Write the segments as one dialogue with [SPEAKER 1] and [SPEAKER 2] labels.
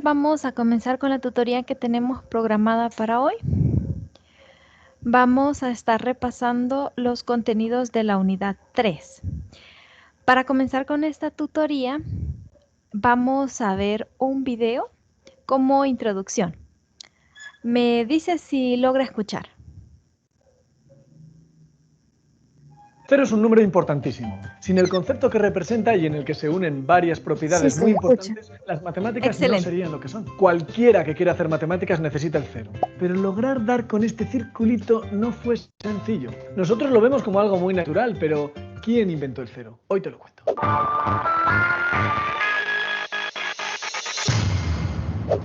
[SPEAKER 1] Vamos a comenzar con la tutoría que tenemos programada para hoy. Vamos a estar repasando los contenidos de la unidad 3. Para comenzar con esta tutoría, vamos a ver un video como introducción. Me dice si logra escuchar.
[SPEAKER 2] Cero es un número importantísimo. Sin el concepto que representa y en el que se unen varias propiedades
[SPEAKER 1] Sí,
[SPEAKER 2] muy
[SPEAKER 1] se escucha.
[SPEAKER 2] importantes, las matemáticas
[SPEAKER 1] Excelente.
[SPEAKER 2] no serían lo que son. Cualquiera que quiera hacer matemáticas necesita el cero. Pero lograr dar con este circulito no fue sencillo. Nosotros lo vemos como algo muy natural, pero ¿quién inventó el cero? Hoy te lo cuento.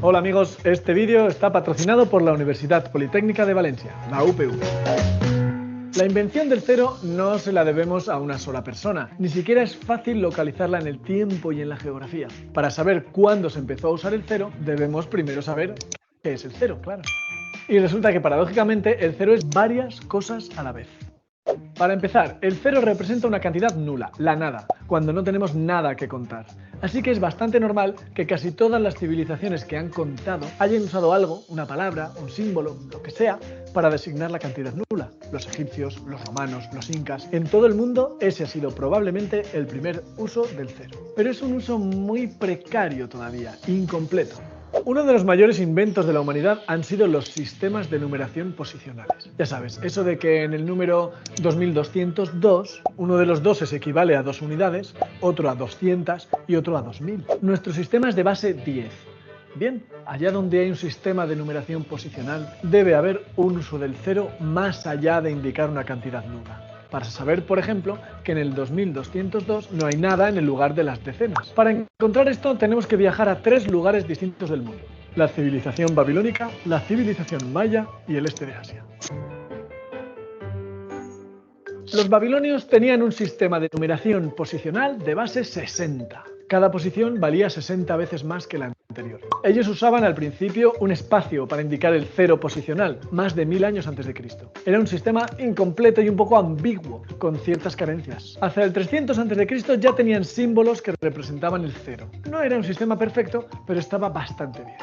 [SPEAKER 2] Hola amigos, este vídeo está patrocinado por la Universidad Politécnica de Valencia, la UPV. La invención del cero no se la debemos a una sola persona, ni siquiera es fácil localizarla en el tiempo y en la geografía. Para saber cuándo se empezó a usar el cero, debemos primero saber qué es el cero, claro. Y resulta que paradójicamente el cero es varias cosas a la vez. Para empezar, el cero representa una cantidad nula, la nada, cuando no tenemos nada que contar. Así que es bastante normal que casi todas las civilizaciones que han contado hayan usado algo, una palabra, un símbolo, lo que sea, para designar la cantidad nula. Los egipcios, los romanos, los incas, en todo el mundo ese ha sido probablemente el primer uso del cero. Pero es un uso muy precario todavía, incompleto. Uno de los mayores inventos de la humanidad han sido los sistemas de numeración posicionales. Ya sabes, eso de que en el número 2202, uno de los doses equivale a 2 unidades, otro a 200 y otro a 2000. Nuestro sistema es de base 10. Bien, allá donde hay un sistema de numeración posicional, debe haber un uso del cero más allá de indicar una cantidad nula. Para saber, por ejemplo, que en el 2202 no hay nada en el lugar de las decenas. Para encontrar esto tenemos que viajar a 3 lugares distintos del mundo: la civilización babilónica, la civilización maya y el este de Asia. Los babilonios tenían un sistema de numeración posicional de base 60. Cada posición valía 60 veces más que la anterior. Ellos usaban al principio un espacio para indicar el cero posicional, más de 1000 años antes de Cristo. Era un sistema incompleto y un poco ambiguo, con ciertas carencias. Hacia el 300 antes de Cristo ya tenían símbolos que representaban el cero. No era un sistema perfecto, pero estaba bastante bien.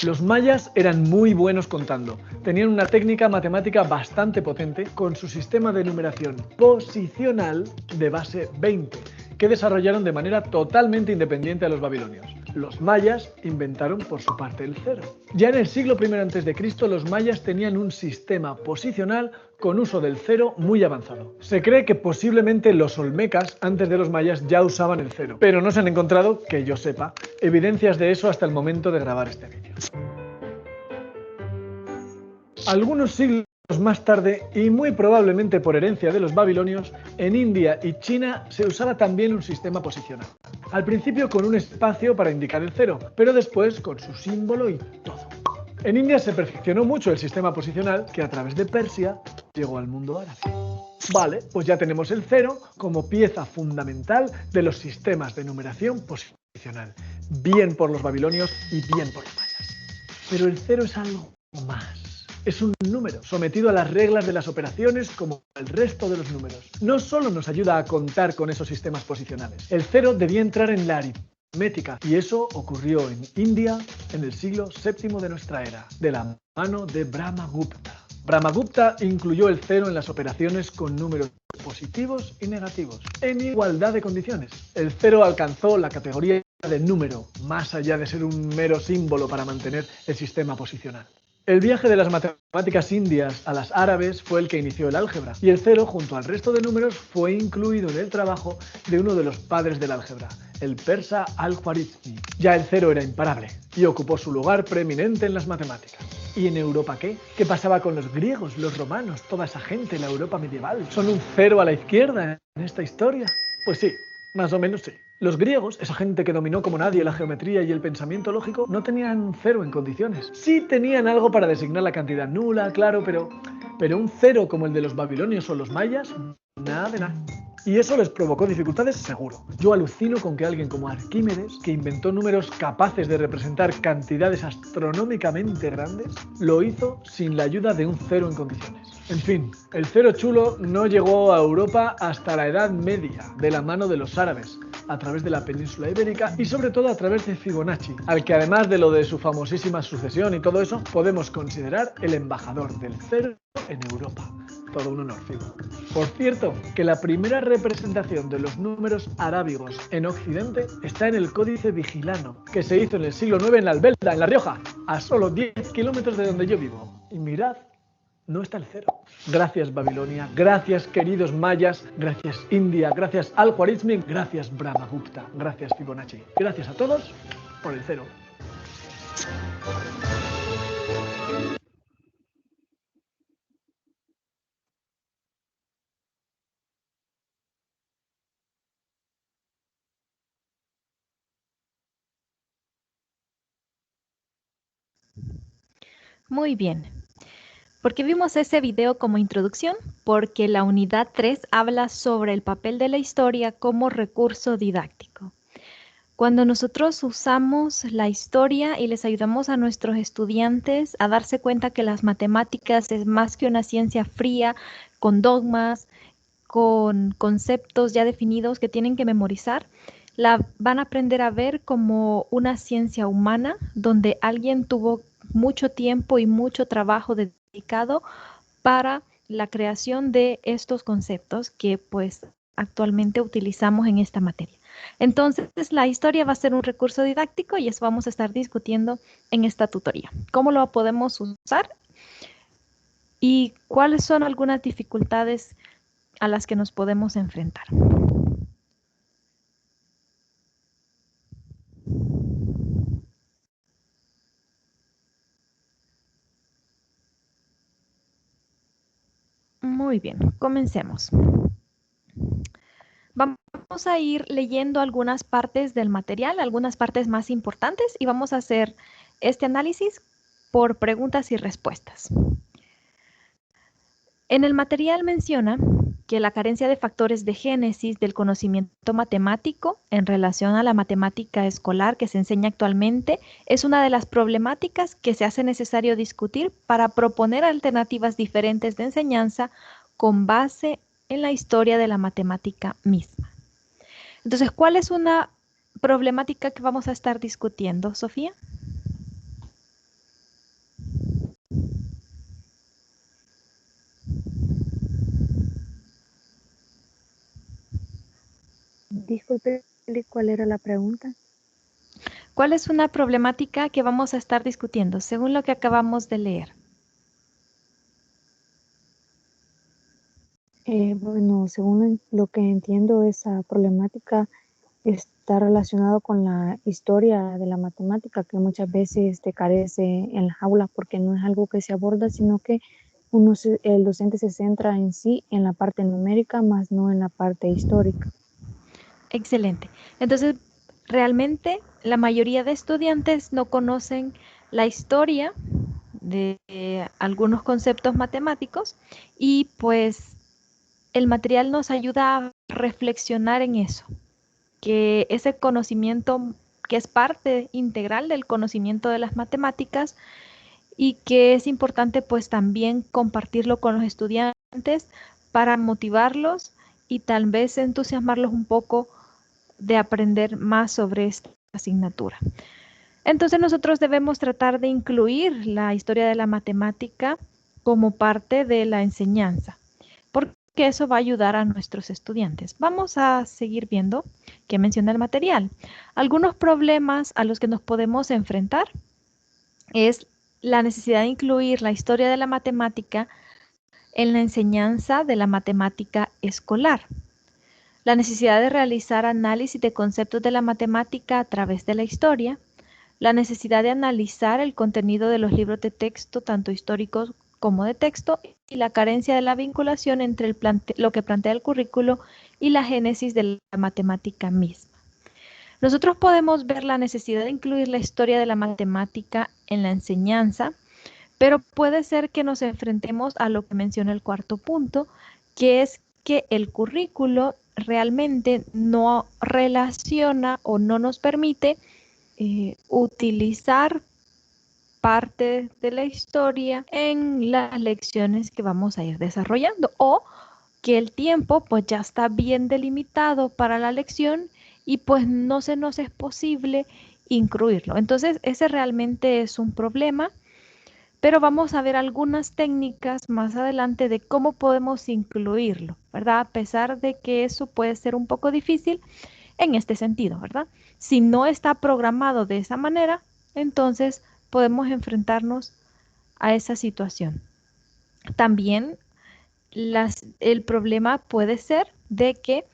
[SPEAKER 2] Los mayas eran muy buenos contando. Tenían una técnica matemática bastante potente con su sistema de numeración posicional de base 20, que desarrollaron de manera totalmente independiente a los babilonios. Los mayas inventaron por su parte el cero. Ya en el siglo I a.C., los mayas tenían un sistema posicional con uso del cero muy avanzado. Se cree que posiblemente los olmecas antes de los mayas ya usaban el cero, pero no se han encontrado, que yo sepa, evidencias de eso hasta el momento de grabar este vídeo. Algunos siglos más tarde, y muy probablemente por herencia de los babilonios, en India y China se usaba también un sistema posicional. Al principio con un espacio para indicar el cero, pero después con su símbolo y todo. En India se perfeccionó mucho el sistema posicional que a través de Persia llegó al mundo árabe. Vale, pues ya tenemos el cero como pieza fundamental de los sistemas de numeración posicional. Bien por los babilonios y bien por los mayas. Pero el cero es algo más. Es un número sometido a las reglas de las operaciones como el resto de los números. No solo nos ayuda a contar con esos sistemas posicionales. El cero debía entrar en la aritmética y eso ocurrió en India en el siglo VII de nuestra era, de la mano de Brahmagupta. Brahmagupta incluyó el cero en las operaciones con números positivos y negativos, en igualdad de condiciones. El cero alcanzó la categoría de número, más allá de ser un mero símbolo para mantener el sistema posicional. El viaje de las matemáticas indias a las árabes fue el que inició el álgebra, y el cero, junto al resto de números, fue incluido en el trabajo de uno de los padres del álgebra, el persa Al-Khwarizmi. Ya el cero era imparable, y ocupó su lugar preeminente en las matemáticas. ¿Y en Europa qué? ¿Qué pasaba con los griegos, los romanos, toda esa gente, la Europa medieval? ¿Son un cero a la izquierda en esta historia? Pues sí, más o menos sí. Los griegos, esa gente que dominó como nadie la geometría y el pensamiento lógico, no tenían un cero en condiciones. Sí tenían algo para designar la cantidad nula, claro, pero un cero como el de los babilonios o los mayas, nada de nada. Y eso les provocó dificultades seguro. Yo alucino con que alguien como Arquímedes, que inventó números capaces de representar cantidades astronómicamente grandes, lo hizo sin la ayuda de un cero en condiciones. En fin, el cero chulo no llegó a Europa hasta la Edad Media, de la mano de los árabes, a través de la península ibérica y sobre todo a través de Fibonacci, al que además de lo de su famosísima sucesión y todo eso, podemos considerar el embajador del cero en Europa. Todo un honor, Fibo. Por cierto, que la primera representación de los números arábigos en Occidente está en el Códice Vigilano, que se hizo en el siglo IX en la Albelda, en La Rioja, a solo 10 kilómetros de donde yo vivo. Y mirad, no está el cero. Gracias Babilonia, gracias queridos mayas, gracias India, gracias Al-Khwarizmi, gracias Brahmagupta, gracias Fibonacci. Gracias a todos por el cero.
[SPEAKER 1] Muy bien. ¿Por qué vimos ese video como introducción? Porque la unidad 3 habla sobre el papel de la historia como recurso didáctico. Cuando nosotros usamos la historia y les ayudamos a nuestros estudiantes a darse cuenta que las matemáticas es más que una ciencia fría, con dogmas, con conceptos ya definidos que tienen que memorizar, la van a aprender a ver como una ciencia humana donde alguien tuvo mucho tiempo y mucho trabajo dedicado para la creación de estos conceptos que pues actualmente utilizamos en esta materia. Entonces, la historia va a ser un recurso didáctico y eso vamos a estar discutiendo en esta tutoría. ¿Cómo lo podemos usar? ¿Y cuáles son algunas dificultades a las que nos podemos enfrentar? Muy bien, comencemos. Vamos a ir leyendo algunas partes del material, algunas partes más importantes, y vamos a hacer este análisis por preguntas y respuestas. En el material menciona que la carencia de factores de génesis del conocimiento matemático en relación a la matemática escolar que se enseña actualmente es una de las problemáticas que se hace necesario discutir para proponer alternativas diferentes de enseñanza con base en la historia de la matemática misma. Entonces, ¿cuál es una problemática que vamos a estar discutiendo, Sofía?
[SPEAKER 3] Disculpe, ¿cuál era la pregunta?
[SPEAKER 1] ¿Cuál es una problemática que vamos a estar discutiendo según lo que acabamos de leer?
[SPEAKER 3] Bueno, según lo que entiendo, esa problemática está relacionada con la historia de la matemática, que muchas veces te carece en las aulas porque no es algo que se aborda, sino que el docente se centra en sí en la parte numérica, más no en la parte histórica.
[SPEAKER 1] Excelente. Entonces, realmente la mayoría de estudiantes no conocen la historia de algunos conceptos matemáticos y pues el material nos ayuda a reflexionar en eso, que ese conocimiento que es parte integral del conocimiento de las matemáticas y que es importante pues también compartirlo con los estudiantes para motivarlos y tal vez entusiasmarlos un poco de aprender más sobre esta asignatura. Entonces nosotros debemos tratar de incluir la historia de la matemática como parte de la enseñanza, porque eso va a ayudar a nuestros estudiantes. Vamos a seguir viendo qué menciona el material. Algunos problemas a los que nos podemos enfrentar es la necesidad de incluir la historia de la matemática en la enseñanza de la matemática escolar. La necesidad de realizar análisis de conceptos de la matemática a través de la historia, la necesidad de analizar el contenido de los libros de texto, tanto históricos como de texto, y la carencia de la vinculación entre lo que plantea el currículo y la génesis de la matemática misma. Nosotros podemos ver la necesidad de incluir la historia de la matemática en la enseñanza, pero puede ser que nos enfrentemos a lo que menciona el cuarto punto, que es que el currículo realmente no relaciona o no nos permite utilizar parte de la historia en las lecciones que vamos a ir desarrollando, o que el tiempo pues ya está bien delimitado para la lección y pues no se nos es posible incluirlo. Entonces, ese realmente es un problema, pero vamos a ver algunas técnicas más adelante de cómo podemos incluirlo, ¿verdad? A pesar de que eso puede ser un poco difícil en este sentido, ¿verdad? Si no está programado de esa manera, entonces podemos enfrentarnos a esa situación. También el problema puede ser de que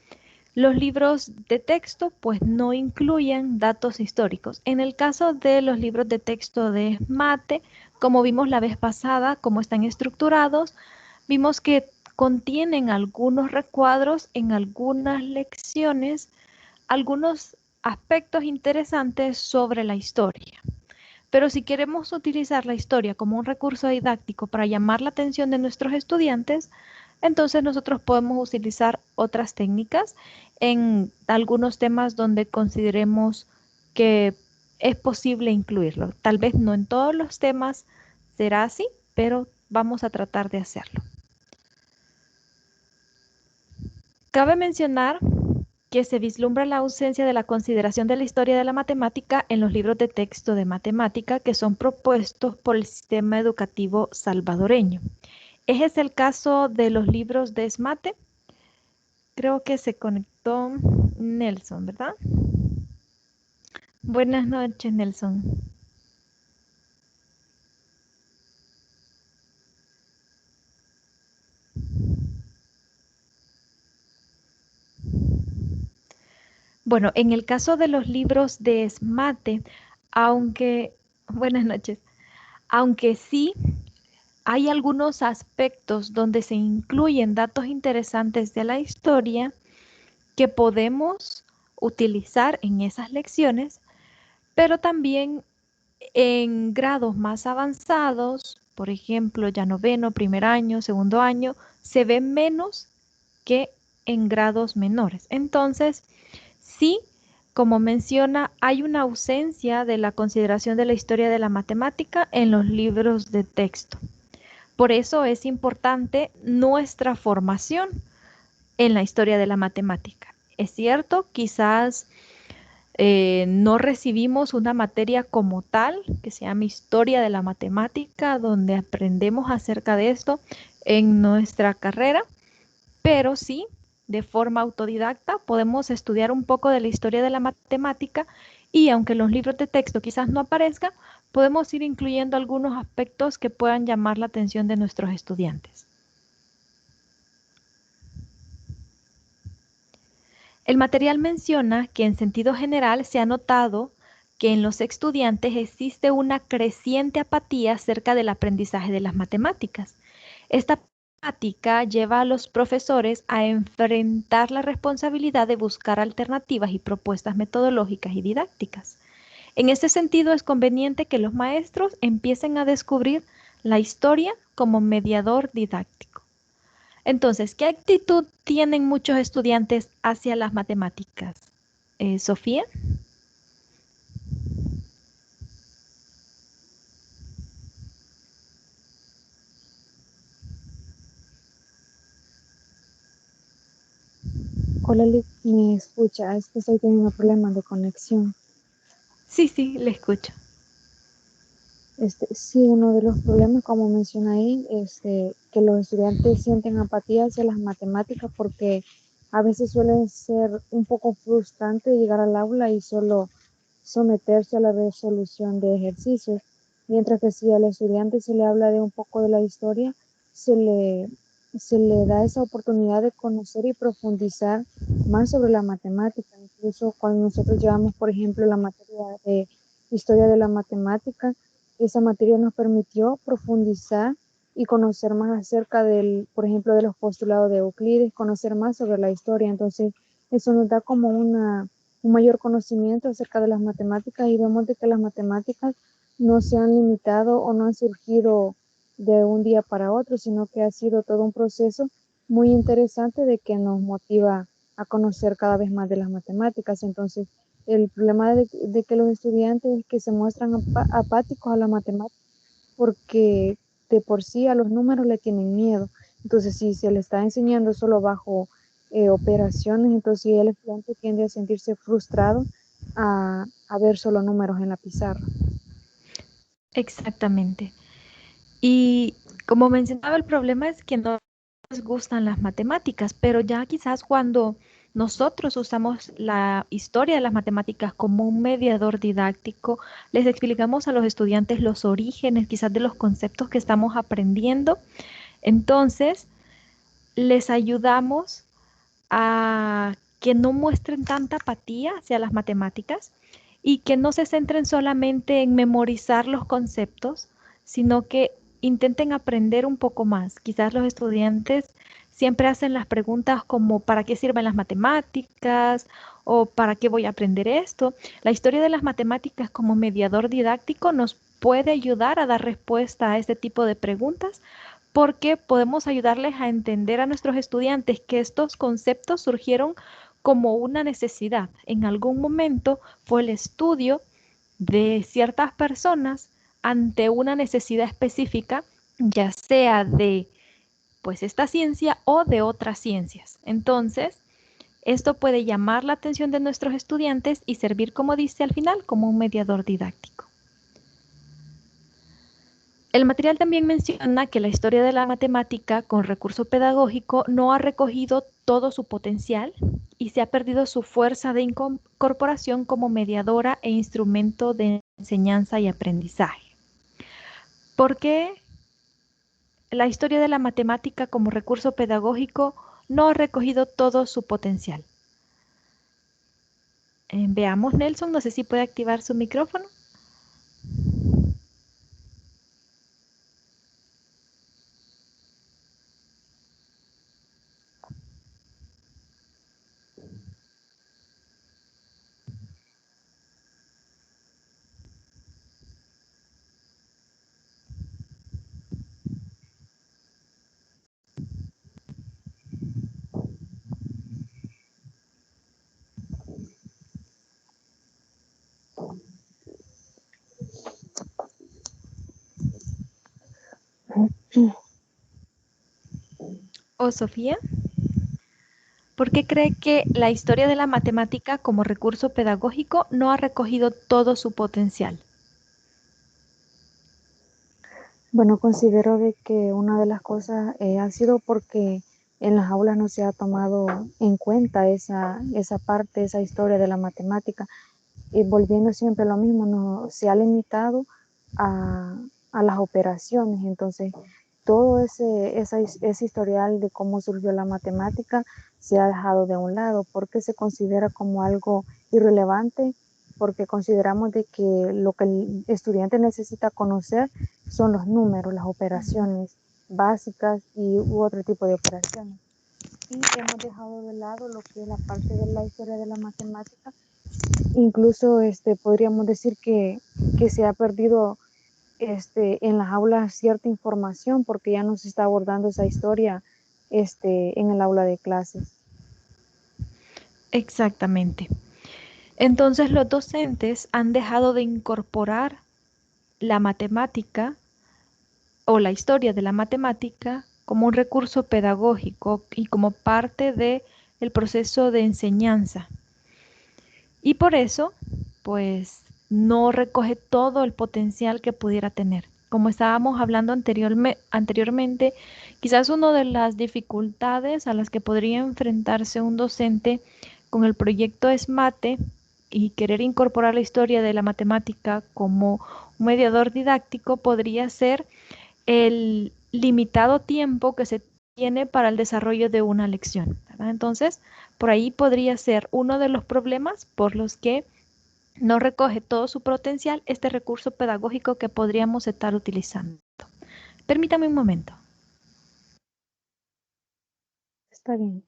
[SPEAKER 1] los libros de texto pues no incluyen datos históricos. En el caso de los libros de texto de mate, como vimos la vez pasada, cómo están estructurados, vimos que contienen algunos recuadros en algunas lecciones, algunos aspectos interesantes sobre la historia. Pero si queremos utilizar la historia como un recurso didáctico para llamar la atención de nuestros estudiantes, entonces nosotros podemos utilizar otras técnicas en algunos temas donde consideremos que es posible incluirlo. Tal vez no en todos los temas será así, pero vamos a tratar de hacerlo. Cabe mencionar que se vislumbra la ausencia de la consideración de la historia de la matemática en los libros de texto de matemática que son propuestos por el sistema educativo salvadoreño. Ese es el caso de los libros de SMATE. Creo que se conectó Nelson, ¿verdad? Buenas noches, Nelson. Bueno, en el caso de los libros de SMATE, buenas noches, aunque sí hay algunos aspectos donde se incluyen datos interesantes de la historia que podemos utilizar en esas lecciones, pero también en grados más avanzados, por ejemplo, ya noveno, primer año, segundo año, se ve menos que en grados menores. Entonces, sí, como menciona, hay una ausencia de la consideración de la historia de la matemática en los libros de texto. Por eso es importante nuestra formación en la historia de la matemática. Es cierto, quizás no recibimos una materia como tal, que se llama Historia de la Matemática, donde aprendemos acerca de esto en nuestra carrera, pero sí, de forma autodidacta, podemos estudiar un poco de la historia de la matemática y aunque los libros de texto quizás no aparezcan, podemos ir incluyendo algunos aspectos que puedan llamar la atención de nuestros estudiantes. El material menciona que en sentido general se ha notado que en los estudiantes existe una creciente apatía acerca del aprendizaje de las matemáticas. Esta apatía lleva a los profesores a enfrentar la responsabilidad de buscar alternativas y propuestas metodológicas y didácticas. En este sentido, es conveniente que los maestros empiecen a descubrir la historia como mediador didáctico. Entonces, ¿qué actitud tienen muchos estudiantes hacia las matemáticas? Sofía.
[SPEAKER 3] Hola, ¿me escucha? Es que estoy teniendo problemas de conexión.
[SPEAKER 1] Sí, le escucho.
[SPEAKER 3] Sí, uno de los problemas, como menciona ahí, es que los estudiantes sienten apatía hacia las matemáticas porque a veces suelen ser un poco frustrante llegar al aula y solo someterse a la resolución de ejercicios, mientras que si al estudiante se le habla de un poco de la historia, se le, se le da esa oportunidad de conocer y profundizar más sobre la matemática. Incluso cuando nosotros llevamos, por ejemplo, la materia de historia de la matemática, esa materia nos permitió profundizar y conocer más acerca del, por ejemplo, de los postulados de Euclides, conocer más sobre la historia. Entonces, eso nos da como un mayor conocimiento acerca de las matemáticas y vemos de que las matemáticas no se han limitado o no han surgido de un día para otro, sino que ha sido todo un proceso muy interesante de que nos motiva a conocer cada vez más de las matemáticas. Entonces, el problema de que los estudiantes es que se muestran apáticos a la matemática porque de por sí a los números le tienen miedo. Entonces, si se le está enseñando solo bajo operaciones, entonces el estudiante tiende a sentirse frustrado a ver solo números en la pizarra.
[SPEAKER 1] Exactamente. Y como mencionaba, el problema es que no les gustan las matemáticas, pero ya quizás cuando nosotros usamos la historia de las matemáticas como un mediador didáctico, les explicamos a los estudiantes los orígenes quizás de los conceptos que estamos aprendiendo, entonces les ayudamos a que no muestren tanta apatía hacia las matemáticas y que no se centren solamente en memorizar los conceptos, sino que intenten aprender un poco más. Quizás los estudiantes siempre hacen las preguntas como ¿para qué sirven las matemáticas? ¿O para qué voy a aprender esto? La historia de las matemáticas como mediador didáctico nos puede ayudar a dar respuesta a este tipo de preguntas porque podemos ayudarles a entender a nuestros estudiantes que estos conceptos surgieron como una necesidad. En algún momento fue el estudio de ciertas personas ante una necesidad específica, ya sea de pues esta ciencia o de otras ciencias. Entonces, esto puede llamar la atención de nuestros estudiantes y servir, como dice al final, como un mediador didáctico. El material también menciona que la historia de la matemática con recurso pedagógico no ha recogido todo su potencial y se ha perdido su fuerza de incorporación como mediadora e instrumento de enseñanza y aprendizaje. ¿Por qué la historia de la matemática como recurso pedagógico no ha recogido todo su potencial? Veamos, Nelson, no sé si puede activar su micrófono. ¿O Sofía? ¿Por qué cree que la historia de la matemática como recurso pedagógico no ha recogido todo su potencial?
[SPEAKER 3] Bueno, considero de que una de las cosas ha sido porque en las aulas no se ha tomado en cuenta esa parte, esa historia de la matemática. Y volviendo siempre a lo mismo, no, se ha limitado a, a las operaciones. Entonces, todo ese historial de cómo surgió la matemática se ha dejado de un lado porque se considera como algo irrelevante, porque consideramos de que lo que el estudiante necesita conocer son los números, las operaciones básicas y u otro tipo de operaciones. Y hemos dejado de lado lo que es la parte de la historia de la matemática. Incluso podríamos decir que se ha perdido en las aulas cierta información porque ya no se está abordando esa historia en el aula de clases.
[SPEAKER 1] Exactamente. Entonces los docentes han dejado de incorporar la matemática o la historia de la matemática como un recurso pedagógico y como parte de el proceso de enseñanza. Y por eso, pues, no recoge todo el potencial que pudiera tener. Como estábamos hablando anteriormente, quizás una de las dificultades a las que podría enfrentarse un docente con el proyecto ESMATE y querer incorporar la historia de la matemática como un mediador didáctico podría ser el limitado tiempo que se tiene para el desarrollo de una lección, ¿verdad? Entonces, por ahí podría ser uno de los problemas por los que no recoge todo su potencial este recurso pedagógico que podríamos estar utilizando. Permítame un momento.
[SPEAKER 3] Está bien.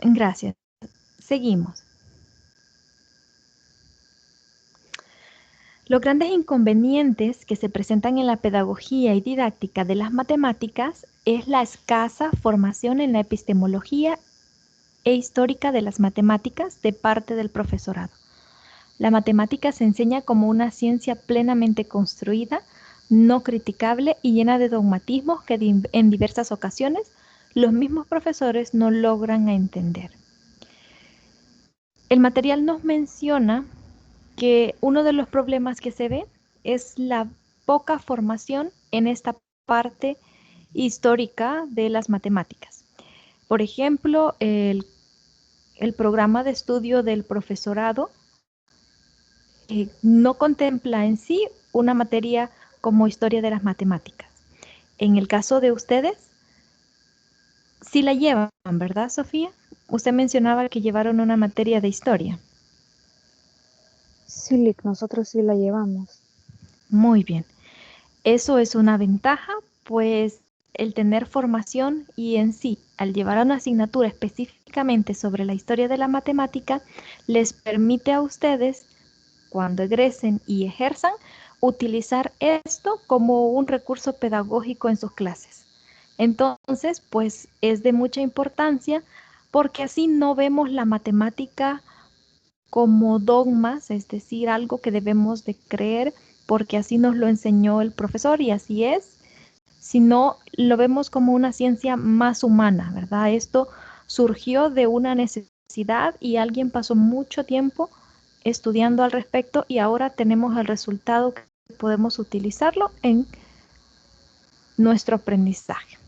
[SPEAKER 1] Gracias. Seguimos. Los grandes inconvenientes que se presentan en la pedagogía y didáctica de las matemáticas es la escasa formación en la epistemología e histórica de las matemáticas de parte del profesorado. La matemática se enseña como una ciencia plenamente construida, no criticable y llena de dogmatismos que en diversas ocasiones los mismos profesores no logran entender. El material nos menciona que uno de los problemas que se ve es la poca formación en esta parte histórica de las matemáticas. Por ejemplo, el programa de estudio del profesorado no contempla en sí una materia como historia de las matemáticas. En el caso de ustedes, sí la llevan, ¿verdad, Sofía? Usted mencionaba que llevaron una materia de historia.
[SPEAKER 3] Sí, Lick, nosotros sí la llevamos.
[SPEAKER 1] Muy bien. Eso es una ventaja, pues el tener formación y en sí, al llevar una asignatura específicamente sobre la historia de la matemática, les permite a ustedes, cuando egresen y ejerzan, utilizar esto como un recurso pedagógico en sus clases. Entonces, pues es de mucha importancia porque así no vemos la matemática como dogmas, es decir, algo que debemos de creer porque así nos lo enseñó el profesor y así es, sino lo vemos como una ciencia más humana, ¿verdad? Esto surgió de una necesidad y alguien pasó mucho tiempo estudiando al respecto y ahora tenemos el resultado que podemos utilizarlo en nuestro aprendizaje.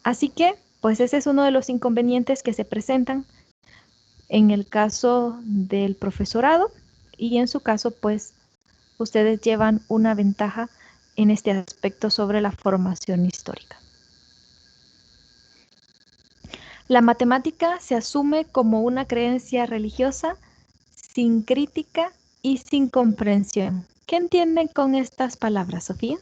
[SPEAKER 1] Así que, pues ese es uno de los inconvenientes que se presentan en el caso del profesorado y en su caso, pues ustedes llevan una ventaja en este aspecto sobre la formación histórica. La matemática se asume como una creencia religiosa sin crítica y sin comprensión. ¿Qué entienden con estas palabras, Sofía?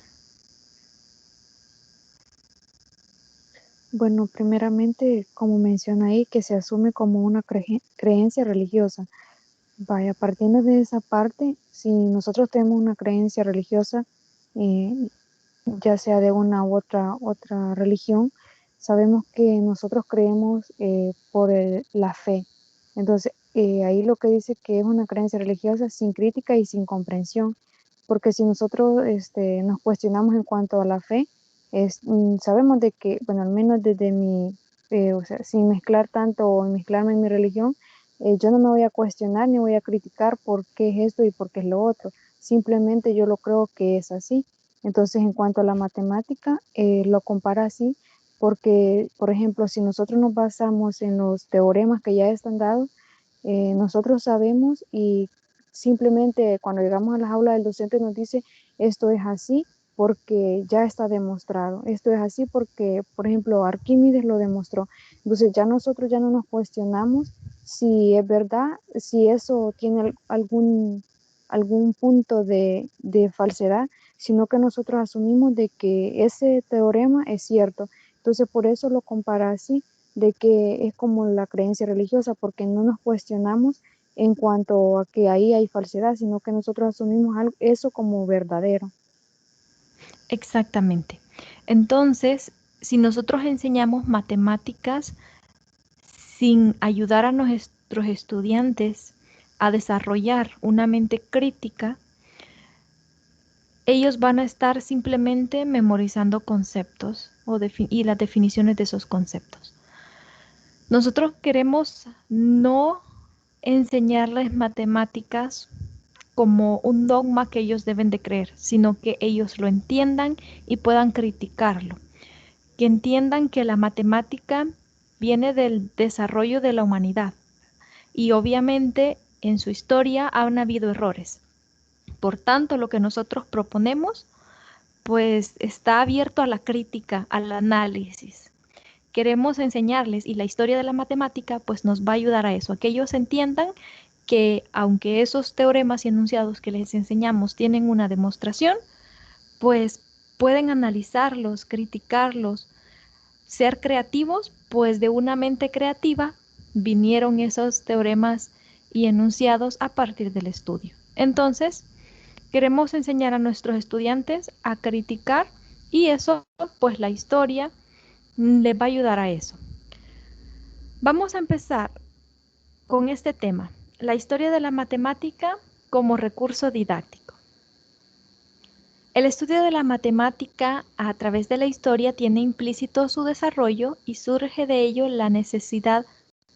[SPEAKER 3] Bueno, primeramente, como menciona ahí, que se asume como una creencia religiosa. Vaya, partiendo de esa parte, si nosotros tenemos una creencia religiosa, eh, ya sea de una u otra religión, sabemos que nosotros creemos por la fe. Entonces, ahí lo que dice que es una creencia religiosa sin crítica y sin comprensión, porque si nosotros nos cuestionamos en cuanto a la fe, sabemos de que, bueno, al menos desde o sea, sin mezclar tanto o mezclarme en mi religión, yo no me voy a cuestionar ni voy a criticar por qué es esto y por qué es lo otro. Simplemente yo lo creo que es así. Entonces, en cuanto a la matemática, lo compara así, porque, por ejemplo, si nosotros nos basamos en los teoremas que ya están dados, nosotros sabemos y simplemente cuando llegamos a las aulas el docente nos dice esto es así porque ya está demostrado, esto es así porque, por ejemplo, Arquímedes lo demostró. Entonces ya nosotros ya no nos cuestionamos si es verdad, si eso tiene algún punto de falsedad, sino que nosotros asumimos de que ese teorema es cierto. Entonces por eso lo compara así, de que es como la creencia religiosa, porque no nos cuestionamos en cuanto a que ahí hay falsedad, sino que nosotros asumimos eso como verdadero.
[SPEAKER 1] Exactamente. Entonces, si nosotros enseñamos matemáticas sin ayudar a nuestros estudiantes a desarrollar una mente crítica, ellos van a estar simplemente memorizando conceptos y las definiciones de esos conceptos. Nosotros queremos no enseñarles matemáticas como un dogma que ellos deben de creer, sino que ellos lo entiendan y puedan criticarlo. Que entiendan que la matemática viene del desarrollo de la humanidad y obviamente en su historia han habido errores. Por tanto, lo que nosotros proponemos pues está abierto a la crítica, al análisis. Queremos enseñarles y la historia de la matemática pues nos va a ayudar a eso, a que ellos entiendan que aunque esos teoremas y enunciados que les enseñamos tienen una demostración, pues pueden analizarlos, criticarlos, ser creativos, pues de una mente creativa vinieron esos teoremas y enunciados a partir del estudio. Entonces, queremos enseñar a nuestros estudiantes a criticar y eso, pues la historia les va a ayudar a eso. Vamos a empezar con este tema, la historia de la matemática como recurso didáctico. El estudio de la matemática a través de la historia tiene implícito su desarrollo y surge de ello la necesidad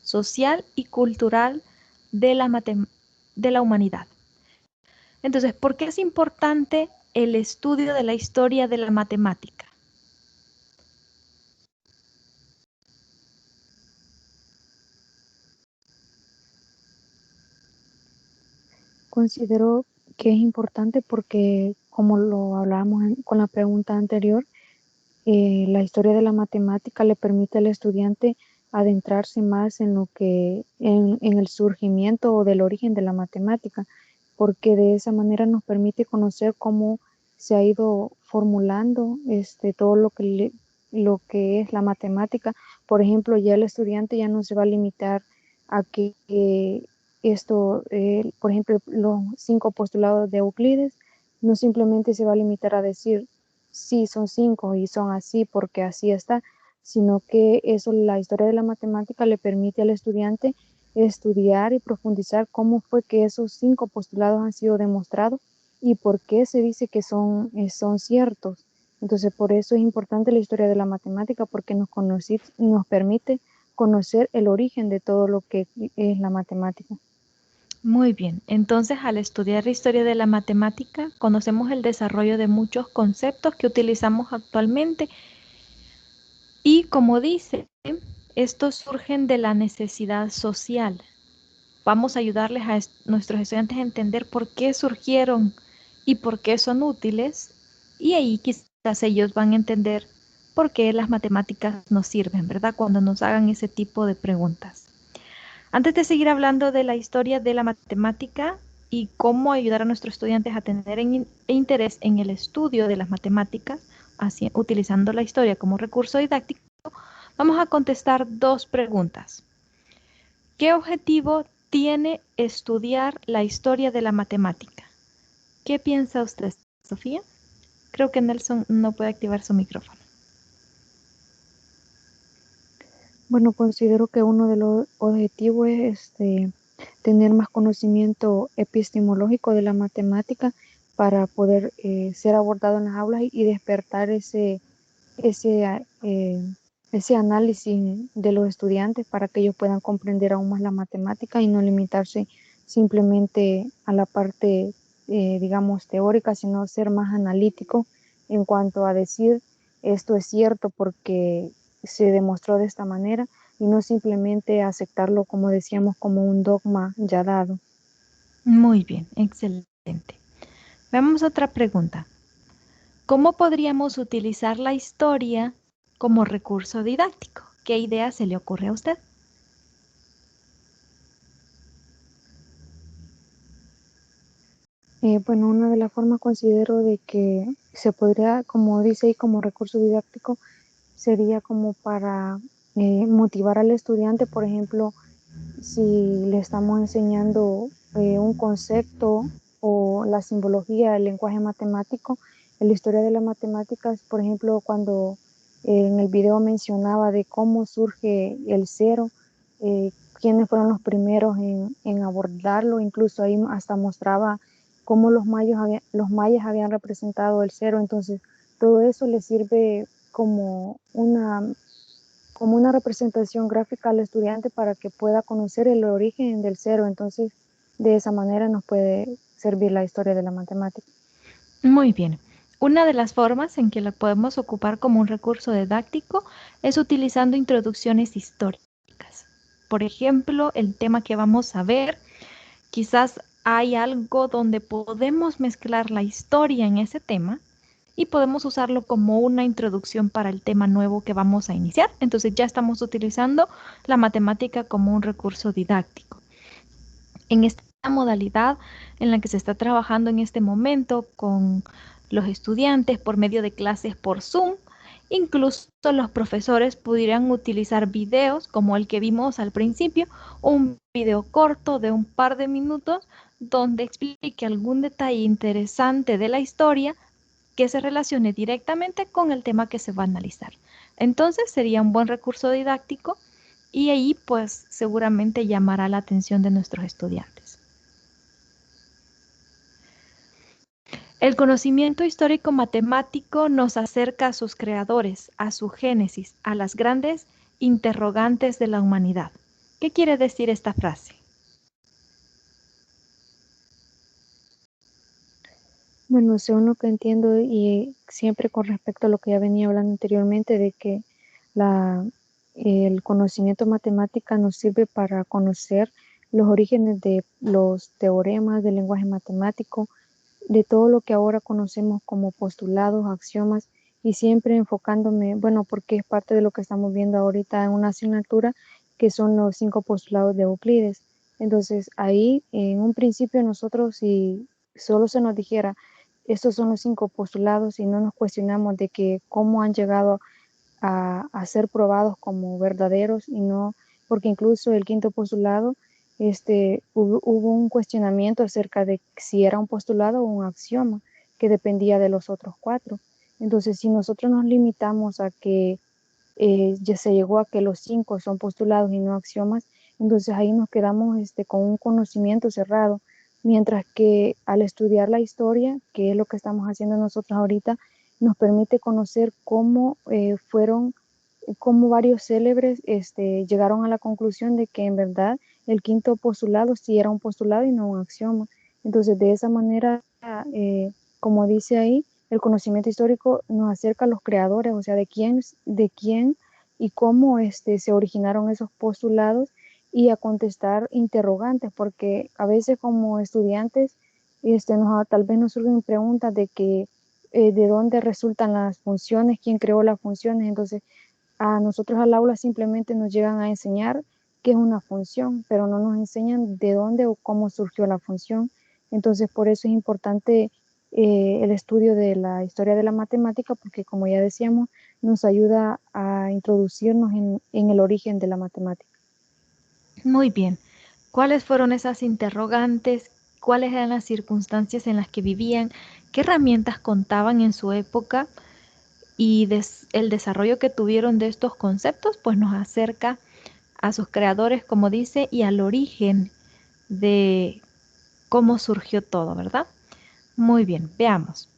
[SPEAKER 1] social y cultural de la humanidad. Entonces, ¿por qué es importante el estudio de la historia de la matemática?
[SPEAKER 3] Considero que es importante porque, como lo hablábamos con la pregunta anterior, la historia de la matemática le permite al estudiante adentrarse más en lo que, en el surgimiento o del origen de la matemática, porque de esa manera nos permite conocer cómo se ha ido formulando todo lo que es la matemática. Por ejemplo, ya el estudiante ya no se va a limitar a que por ejemplo, los 5 postulados de Euclides, no simplemente se va a limitar a decir sí, son 5 y son así porque así está, sino que eso, la historia de la matemática le permite al estudiante estudiar y profundizar cómo fue que esos 5 postulados han sido demostrados y por qué se dice que son ciertos. Entonces, por eso es importante la historia de la matemática, porque nos permite conocer el origen de todo lo que es la matemática.
[SPEAKER 1] Muy bien, entonces al estudiar la historia de la matemática, conocemos el desarrollo de muchos conceptos que utilizamos actualmente y como dice, estos surgen de la necesidad social. Vamos a ayudarles a nuestros estudiantes a entender por qué surgieron y por qué son útiles y ahí quizás ellos van a entender por qué las matemáticas nos sirven, ¿verdad? Cuando nos hagan ese tipo de preguntas. Antes de seguir hablando de la historia de la matemática y cómo ayudar a nuestros estudiantes a tener interés en el estudio de las matemáticas, utilizando la historia como recurso didáctico, vamos a contestar 2 preguntas. ¿Qué objetivo tiene estudiar la historia de la matemática? ¿Qué piensa usted, Sofía? Creo que Nelson no puede activar su micrófono.
[SPEAKER 3] Bueno, considero que uno de los objetivos es tener más conocimiento epistemológico de la matemática para poder ser abordado en las aulas y despertar ese, eh, ese análisis de los estudiantes para que ellos puedan comprender aún más la matemática y no limitarse simplemente a la parte, digamos, teórica, sino ser más analítico en cuanto a decir esto es cierto porque se demostró de esta manera y no simplemente aceptarlo, como decíamos, como un dogma ya dado.
[SPEAKER 1] Muy bien, excelente. Veamos otra pregunta. ¿Cómo podríamos utilizar la historia como recurso didáctico? ¿Qué idea se le ocurre a usted?
[SPEAKER 3] Bueno, una de las formas considero de que se podría, como dice ahí, como recurso didáctico, sería como para motivar al estudiante, por ejemplo, si le estamos enseñando un concepto o la simbología del lenguaje matemático, en la historia de las matemáticas, por ejemplo, cuando en el video mencionaba de cómo surge el cero, quiénes fueron los primeros en abordarlo, incluso ahí hasta mostraba cómo los mayas habían representado el cero, entonces todo eso le sirve como una representación gráfica al estudiante para que pueda conocer el origen del cero. Entonces, de esa manera nos puede servir la historia de la matemática.
[SPEAKER 1] Muy bien. Una de las formas en que la podemos ocupar como un recurso didáctico es utilizando introducciones históricas. Por ejemplo, el tema que vamos a ver, quizás hay algo donde podemos mezclar la historia en ese tema y podemos usarlo como una introducción para el tema nuevo que vamos a iniciar. Entonces ya estamos utilizando la matemática como un recurso didáctico. En esta modalidad en la que se está trabajando en este momento con los estudiantes por medio de clases por Zoom Incluso los profesores pudieran utilizar videos como el que vimos al principio, un video corto de un par de minutos donde explique algún detalle interesante de la historia que se relacione directamente con el tema que se va a analizar. Entonces sería un buen recurso didáctico y ahí pues seguramente llamará la atención de nuestros estudiantes. El conocimiento histórico matemático nos acerca a sus creadores, a su génesis, a las grandes interrogantes de la humanidad. ¿Qué quiere decir esta frase?
[SPEAKER 3] Bueno, según lo que entiendo y siempre con respecto a lo que ya venía hablando anteriormente, de que la, el conocimiento matemática nos sirve para conocer los orígenes de los teoremas del lenguaje matemático, de todo lo que ahora conocemos como postulados, axiomas, y siempre enfocándome, bueno, porque es parte de lo que estamos viendo ahorita en una asignatura, que son los 5 postulados de Euclides. Entonces, ahí en un principio nosotros, si solo se nos dijera, estos son los 5 postulados y no nos cuestionamos de que cómo han llegado a ser probados como verdaderos y no, porque incluso el quinto postulado, hubo un cuestionamiento acerca de si era un postulado o un axioma que dependía de los otros 4. Entonces, si nosotros nos limitamos a que ya se llegó a que los 5 son postulados y no axiomas, entonces ahí nos quedamos con un conocimiento cerrado, mientras que al estudiar la historia, que es lo que estamos haciendo nosotros ahorita, nos permite conocer cómo cómo varios célebres llegaron a la conclusión de que en verdad el quinto postulado sí era un postulado y no un axioma. Entonces, de esa manera, como dice ahí, el conocimiento histórico nos acerca a los creadores, o sea, de quién y cómo se originaron esos postulados y a contestar interrogantes, porque a veces como estudiantes tal vez nos surgen preguntas de que de dónde resultan las funciones, quién creó las funciones. Entonces, a nosotros al aula simplemente nos llegan a enseñar qué es una función, pero no nos enseñan de dónde o cómo surgió la función. Entonces, por eso es importante el estudio de la historia de la matemática, porque como ya decíamos, nos ayuda a introducirnos en el origen de la matemática.
[SPEAKER 1] Muy bien. ¿Cuáles fueron esas interrogantes? ¿Cuáles eran las circunstancias en las que vivían? ¿Qué herramientas contaban en su época? Y el desarrollo que tuvieron de estos conceptos, pues nos acerca a sus creadores, como dice, y al origen de cómo surgió todo, ¿verdad? Muy bien, veamos.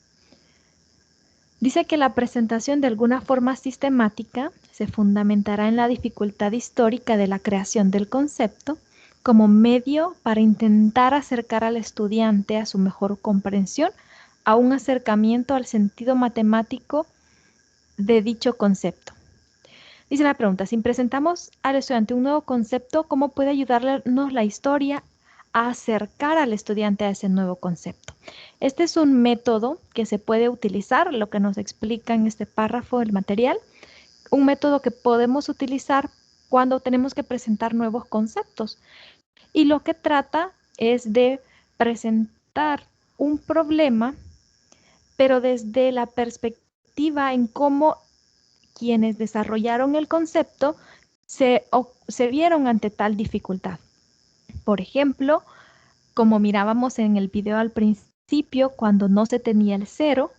[SPEAKER 1] Dice que la presentación de alguna forma sistemática se fundamentará en la dificultad histórica de la creación del concepto como medio para intentar acercar al estudiante a su mejor comprensión, a un acercamiento al sentido matemático de dicho concepto. Dice la pregunta, si presentamos al estudiante un nuevo concepto, ¿cómo puede ayudarnos la historia a acercar al estudiante a ese nuevo concepto? Este es un método que se puede utilizar, lo que nos explica en este párrafo del material, un método que podemos utilizar cuando tenemos que presentar nuevos conceptos. Y lo que trata es de presentar un problema, pero desde la perspectiva en cómo quienes desarrollaron el concepto se vieron ante tal dificultad. Por ejemplo, como mirábamos en el video al principio, cuando no se tenía el cero,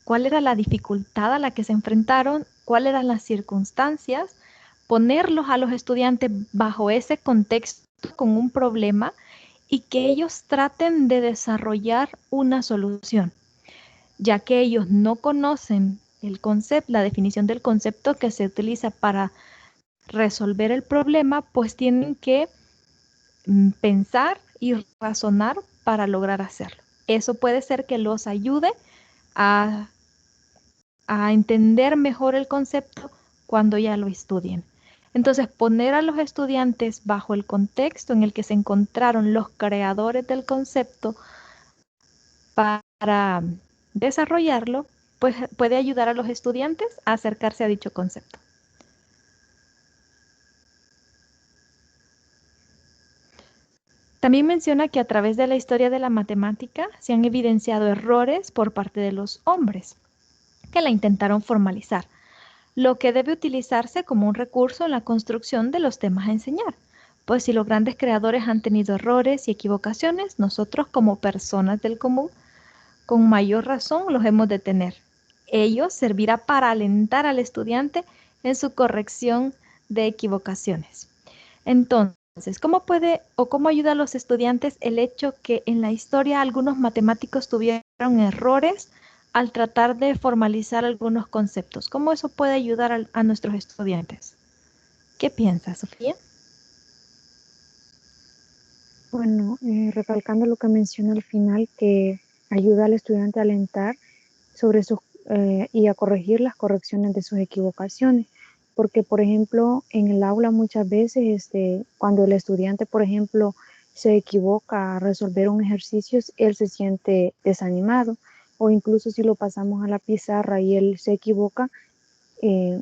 [SPEAKER 1] cuál era la dificultad a la que se enfrentaron, cuáles eran las circunstancias, ponerlos a los estudiantes bajo ese contexto con un problema y que ellos traten de desarrollar una solución, ya que ellos no conocen el concepto, la definición del concepto que se utiliza para resolver el problema, pues tienen que pensar y razonar para lograr hacerlo. Eso puede ser que los ayude a entender mejor el concepto cuando ya lo estudien. Entonces, poner a los estudiantes bajo el contexto en el que se encontraron los creadores del concepto para desarrollarlo, pues puede ayudar a los estudiantes a acercarse a dicho concepto. También menciona que a través de la historia de la matemática se han evidenciado errores por parte de los hombres que la intentaron formalizar. lo que debe utilizarse como un recurso en la construcción de los temas a enseñar. Pues si los grandes creadores han tenido errores y equivocaciones, nosotros como personas del común, con mayor razón los hemos de tener. Ello servirá para alentar al estudiante en su corrección de equivocaciones. Entonces, ¿cómo puede o cómo ayuda a los estudiantes el hecho que en la historia algunos matemáticos tuvieron errores al tratar de formalizar algunos conceptos? ¿Cómo eso puede ayudar a nuestros estudiantes? ¿Qué piensas, Sofía?
[SPEAKER 3] Bueno, recalcando lo que menciona al final, que ayuda al estudiante a alentar sobre sus y a corregir las correcciones de sus equivocaciones. Porque, por ejemplo, en el aula muchas veces, cuando el estudiante, por ejemplo, se equivoca a resolver un ejercicio, él se siente desanimado. O incluso si lo pasamos a la pizarra y él se equivoca, eh,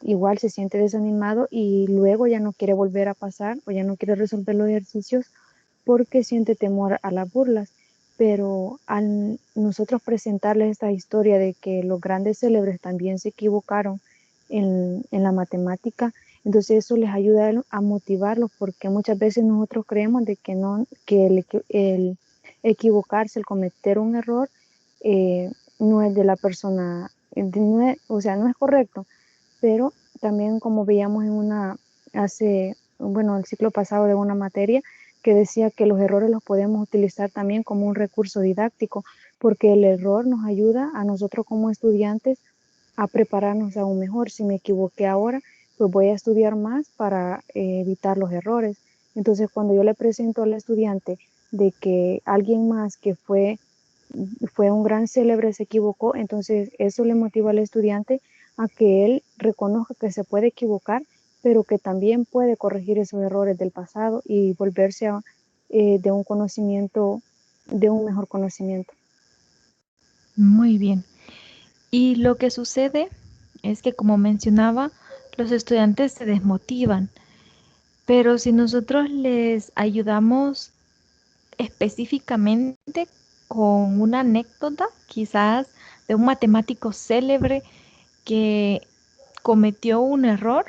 [SPEAKER 3] igual se siente desanimado y luego ya no quiere volver a pasar o ya no quiere resolver los ejercicios porque siente temor a las burlas. Pero al nosotros presentarles esta historia de que los grandes célebres también se equivocaron en la matemática, entonces eso les ayuda a motivarlos, porque muchas veces nosotros creemos de que no, que el equivocarse, el cometer un error, no es de la persona, o sea, no es correcto. Pero también, como veíamos bueno, el ciclo pasado de una materia, que decía que los errores los podemos utilizar también como un recurso didáctico, porque el error nos ayuda a nosotros como estudiantes a prepararnos aún mejor. Si me equivoqué ahora, pues voy a estudiar más para evitar los errores. Entonces, cuando yo le presento al estudiante de que alguien más que fue un gran célebre se equivocó, entonces eso le motiva al estudiante a que él reconozca que se puede equivocar, pero que también puede corregir esos errores del pasado y volverse de un conocimiento, de un mejor conocimiento.
[SPEAKER 1] Muy bien. Y lo que sucede es que, como mencionaba, los estudiantes se desmotivan, pero si nosotros les ayudamos específicamente con una anécdota, quizás de un matemático célebre que cometió un error,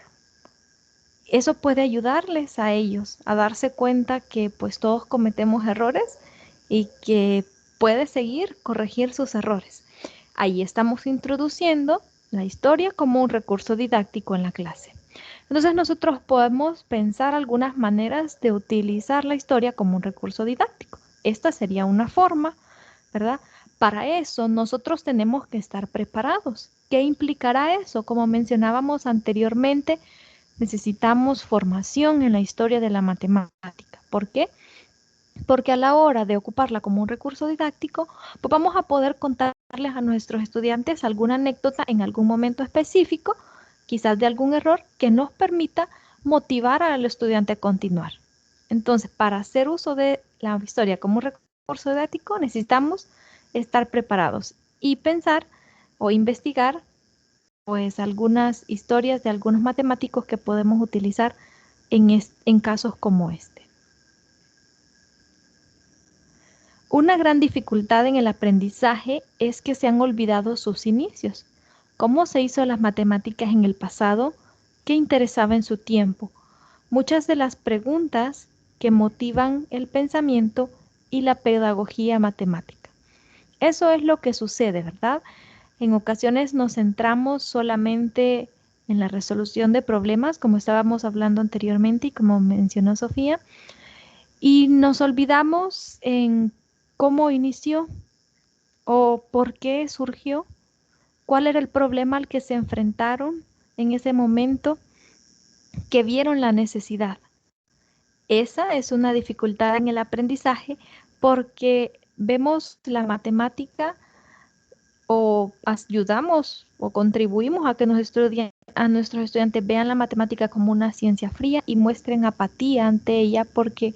[SPEAKER 1] eso puede ayudarles a ellos a darse cuenta que pues todos cometemos errores y que puede seguir corregir sus errores. Ahí estamos introduciendo la historia como un recurso didáctico en la clase. Entonces nosotros podemos pensar algunas maneras de utilizar la historia como un recurso didáctico. Esta sería una forma, ¿verdad? Para eso nosotros tenemos que estar preparados. ¿Qué implicará eso? Como mencionábamos anteriormente, necesitamos formación en la historia de la matemática. ¿Por qué? Porque a la hora de ocuparla como un recurso didáctico, pues vamos a poder contarles a nuestros estudiantes alguna anécdota en algún momento específico, quizás de algún error, que nos permita motivar al estudiante a continuar. Entonces, para hacer uso de la historia como un recurso didáctico, necesitamos estar preparados y pensar o investigar pues algunas historias de algunos matemáticos que podemos utilizar en casos como este. Una gran dificultad en el aprendizaje es que se han olvidado sus inicios. ¿Cómo se hizo las matemáticas en el pasado? ¿Qué interesaba en su tiempo? Muchas de las preguntas que motivan el pensamiento y la pedagogía matemática. Eso es lo que sucede, ¿verdad? En ocasiones nos centramos solamente en la resolución de problemas, como estábamos hablando anteriormente y como mencionó Sofía, y nos olvidamos en cómo inició o por qué surgió, cuál era el problema al que se enfrentaron en ese momento que vieron la necesidad. Esa es una dificultad en el aprendizaje porque vemos la matemática o ayudamos o contribuimos a que a nuestros estudiantes vean la matemática como una ciencia fría y muestren apatía ante ella porque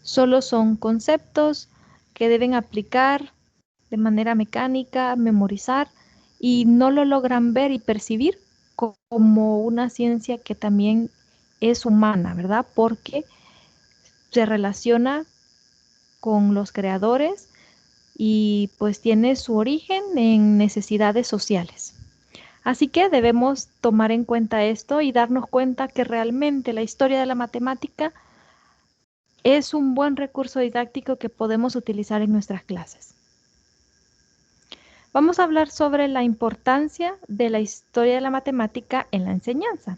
[SPEAKER 1] solo son conceptos que deben aplicar de manera mecánica, memorizar y no lo logran ver y percibir como una ciencia que también es humana, ¿verdad? Porque se relaciona con los creadores y pues tiene su origen en necesidades sociales. Así que debemos tomar en cuenta esto y darnos cuenta que realmente la historia de la matemática es un buen recurso didáctico que podemos utilizar en nuestras clases. Vamos a hablar sobre la importancia de la historia de la matemática en la enseñanza.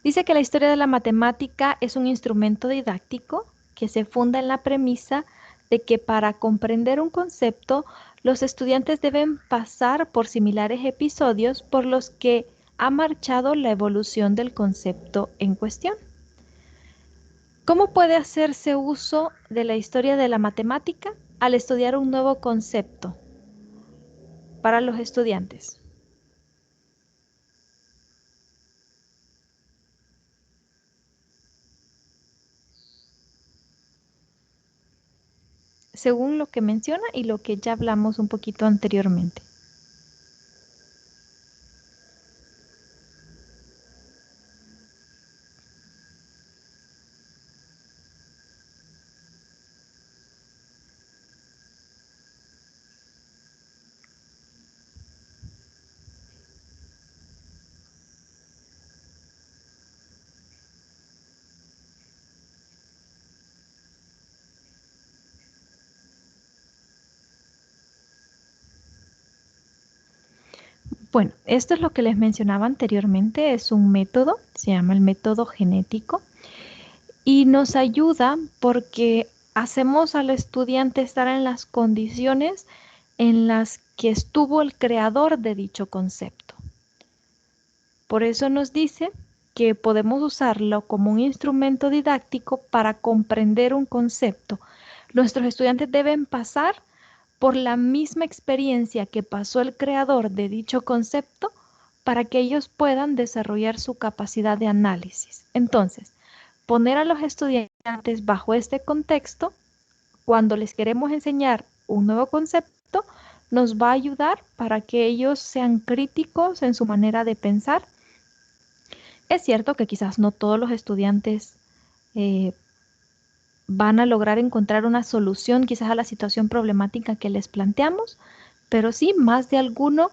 [SPEAKER 1] Dice que la historia de la matemática es un instrumento didáctico que se funda en la premisa de que para comprender un concepto, los estudiantes deben pasar por similares episodios por los que ha marchado la evolución del concepto en cuestión. ¿Cómo puede hacerse uso de la historia de la matemática al estudiar un nuevo concepto para los estudiantes? Según lo que menciona y lo que ya hablamos un poquito anteriormente. Bueno, esto es lo que les mencionaba anteriormente, es un método, se llama el método genético, y nos ayuda porque hacemos al estudiante estar en las condiciones en las que estuvo el creador de dicho concepto. Por eso nos dice que podemos usarlo como un instrumento didáctico para comprender un concepto. Nuestros estudiantes deben pasar por la misma experiencia que pasó el creador de dicho concepto para que ellos puedan desarrollar su capacidad de análisis. Entonces, poner a los estudiantes bajo este contexto, cuando les queremos enseñar un nuevo concepto, nos va a ayudar para que ellos sean críticos en su manera de pensar. Es cierto que quizás no todos los estudiantes van a lograr encontrar una solución quizás a la situación problemática que les planteamos, pero sí, más de alguno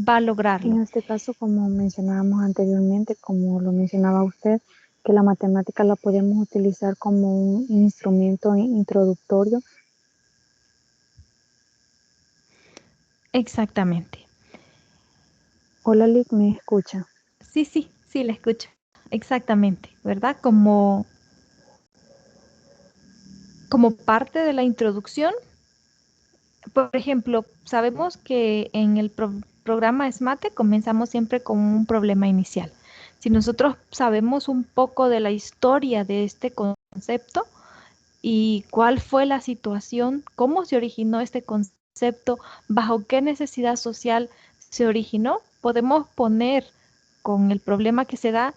[SPEAKER 1] va a lograrlo.
[SPEAKER 3] En este caso, como mencionábamos anteriormente, como lo mencionaba usted, que la matemática la podemos utilizar como un instrumento introductorio.
[SPEAKER 1] Exactamente.
[SPEAKER 3] Hola, Lick, ¿me escucha?
[SPEAKER 1] Sí, la escucho. Exactamente, ¿verdad? Como parte de la introducción. Por ejemplo, sabemos que en el programa SMATE comenzamos siempre con un problema inicial. Si nosotros sabemos un poco de la historia de este concepto y cuál fue la situación, cómo se originó este concepto, bajo qué necesidad social se originó, podemos poner con el problema que se da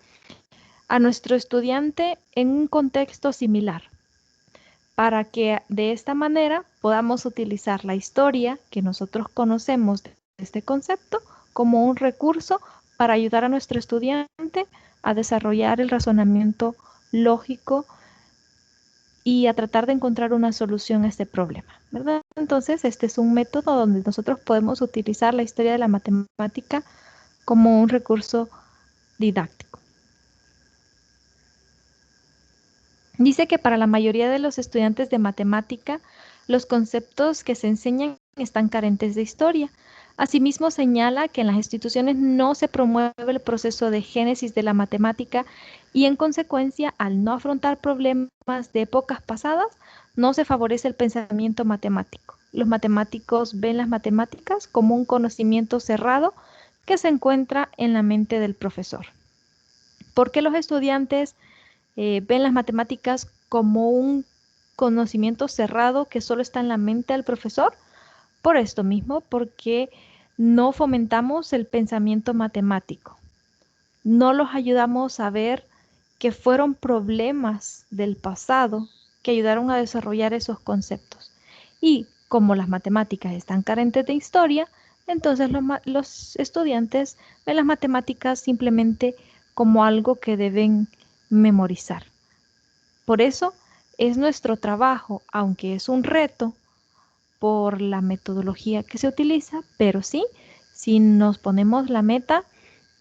[SPEAKER 1] a nuestro estudiante en un contexto similar, para que de esta manera podamos utilizar la historia que nosotros conocemos de este concepto como un recurso para ayudar a nuestro estudiante a desarrollar el razonamiento lógico y a tratar de encontrar una solución a este problema, ¿verdad? Entonces, este es un método donde nosotros podemos utilizar la historia de la matemática como un recurso didáctico. Dice que para la mayoría de los estudiantes de matemática, los conceptos que se enseñan están carentes de historia. Asimismo, señala que en las instituciones no se promueve el proceso de génesis de la matemática y, en consecuencia, al no afrontar problemas de épocas pasadas, no se favorece el pensamiento matemático. Los matemáticos ven las matemáticas como un conocimiento cerrado que se encuentra en la mente del profesor. ¿Por qué los estudiantes ven las matemáticas como un conocimiento cerrado que solo está en la mente del profesor? Por esto mismo, porque no fomentamos el pensamiento matemático. No los ayudamos a ver que fueron problemas del pasado que ayudaron a desarrollar esos conceptos. Y como las matemáticas están carentes de historia, entonces los estudiantes ven las matemáticas simplemente como algo que deben memorizar. Por eso es nuestro trabajo, aunque es un reto por la metodología que se utiliza, pero sí Si nos ponemos la meta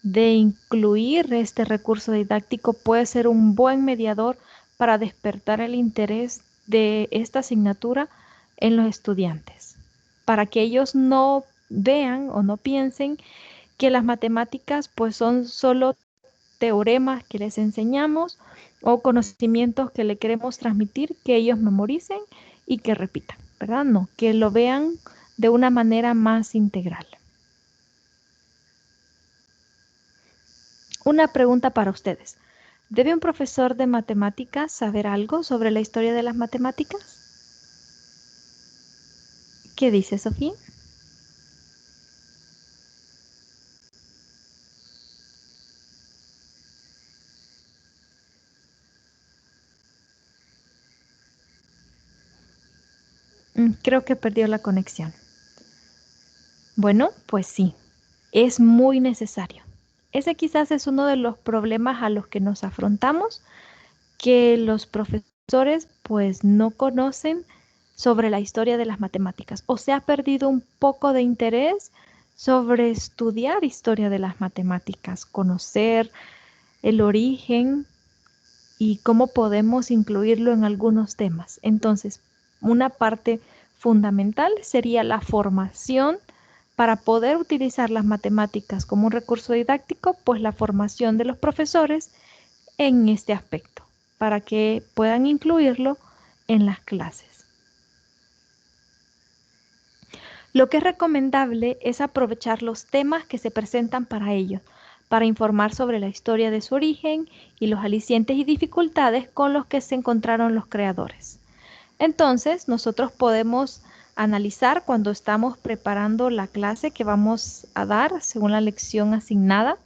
[SPEAKER 1] de incluir este recurso didáctico, puede ser un buen mediador para despertar el interés de esta asignatura en los estudiantes, para que ellos no vean o no piensen que las matemáticas pues son solo teoremas que les enseñamos o conocimientos que le queremos transmitir, que ellos memoricen y que repitan, ¿verdad? No, que lo vean de una manera más integral. Una pregunta para ustedes. ¿Debe un profesor de matemáticas saber algo sobre la historia de las matemáticas? ¿Qué dice Sofía? Creo que perdió la conexión. Bueno, pues sí, es muy necesario. Ese quizás es uno de los problemas a los que nos afrontamos, que los profesores pues no conocen sobre la historia de las matemáticas o se ha perdido un poco de interés sobre estudiar historia de las matemáticas, conocer el origen y cómo podemos incluirlo en algunos temas. Entonces, una parte fundamental sería la formación para poder utilizar las matemáticas como un recurso didáctico, pues la formación de los profesores en este aspecto, para que puedan incluirlo en las clases. Lo que es recomendable es aprovechar los temas que se presentan para ello, para informar sobre la historia de su origen y los alicientes y dificultades con los que se encontraron los creadores. Entonces, nosotros podemos analizar cuando estamos preparando la clase que vamos a dar según la lección asignada.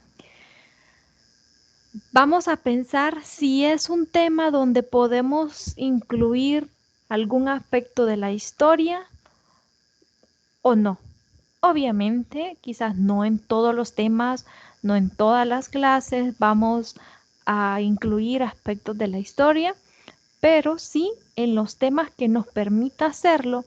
[SPEAKER 1] Vamos a pensar si es un tema donde podemos incluir algún aspecto de la historia o no. Obviamente, quizás no en todos los temas, no en todas las clases vamos a incluir aspectos de la historia, pero sí en los temas que nos permita hacerlo,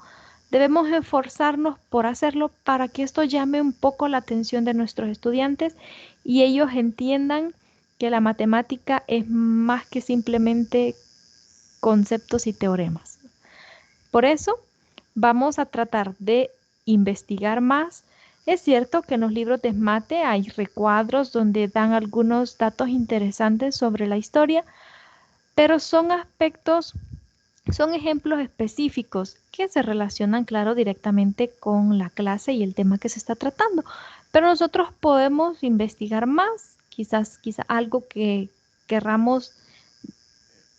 [SPEAKER 1] debemos esforzarnos por hacerlo para que esto llame un poco la atención de nuestros estudiantes y ellos entiendan que la matemática es más que simplemente conceptos y teoremas. Por eso, vamos a tratar de investigar más. Es cierto que en los libros de mate hay recuadros donde dan algunos datos interesantes sobre la historia, pero son ejemplos específicos que se relacionan, claro, directamente con la clase y el tema que se está tratando. Pero nosotros podemos investigar más, quizás algo que querramos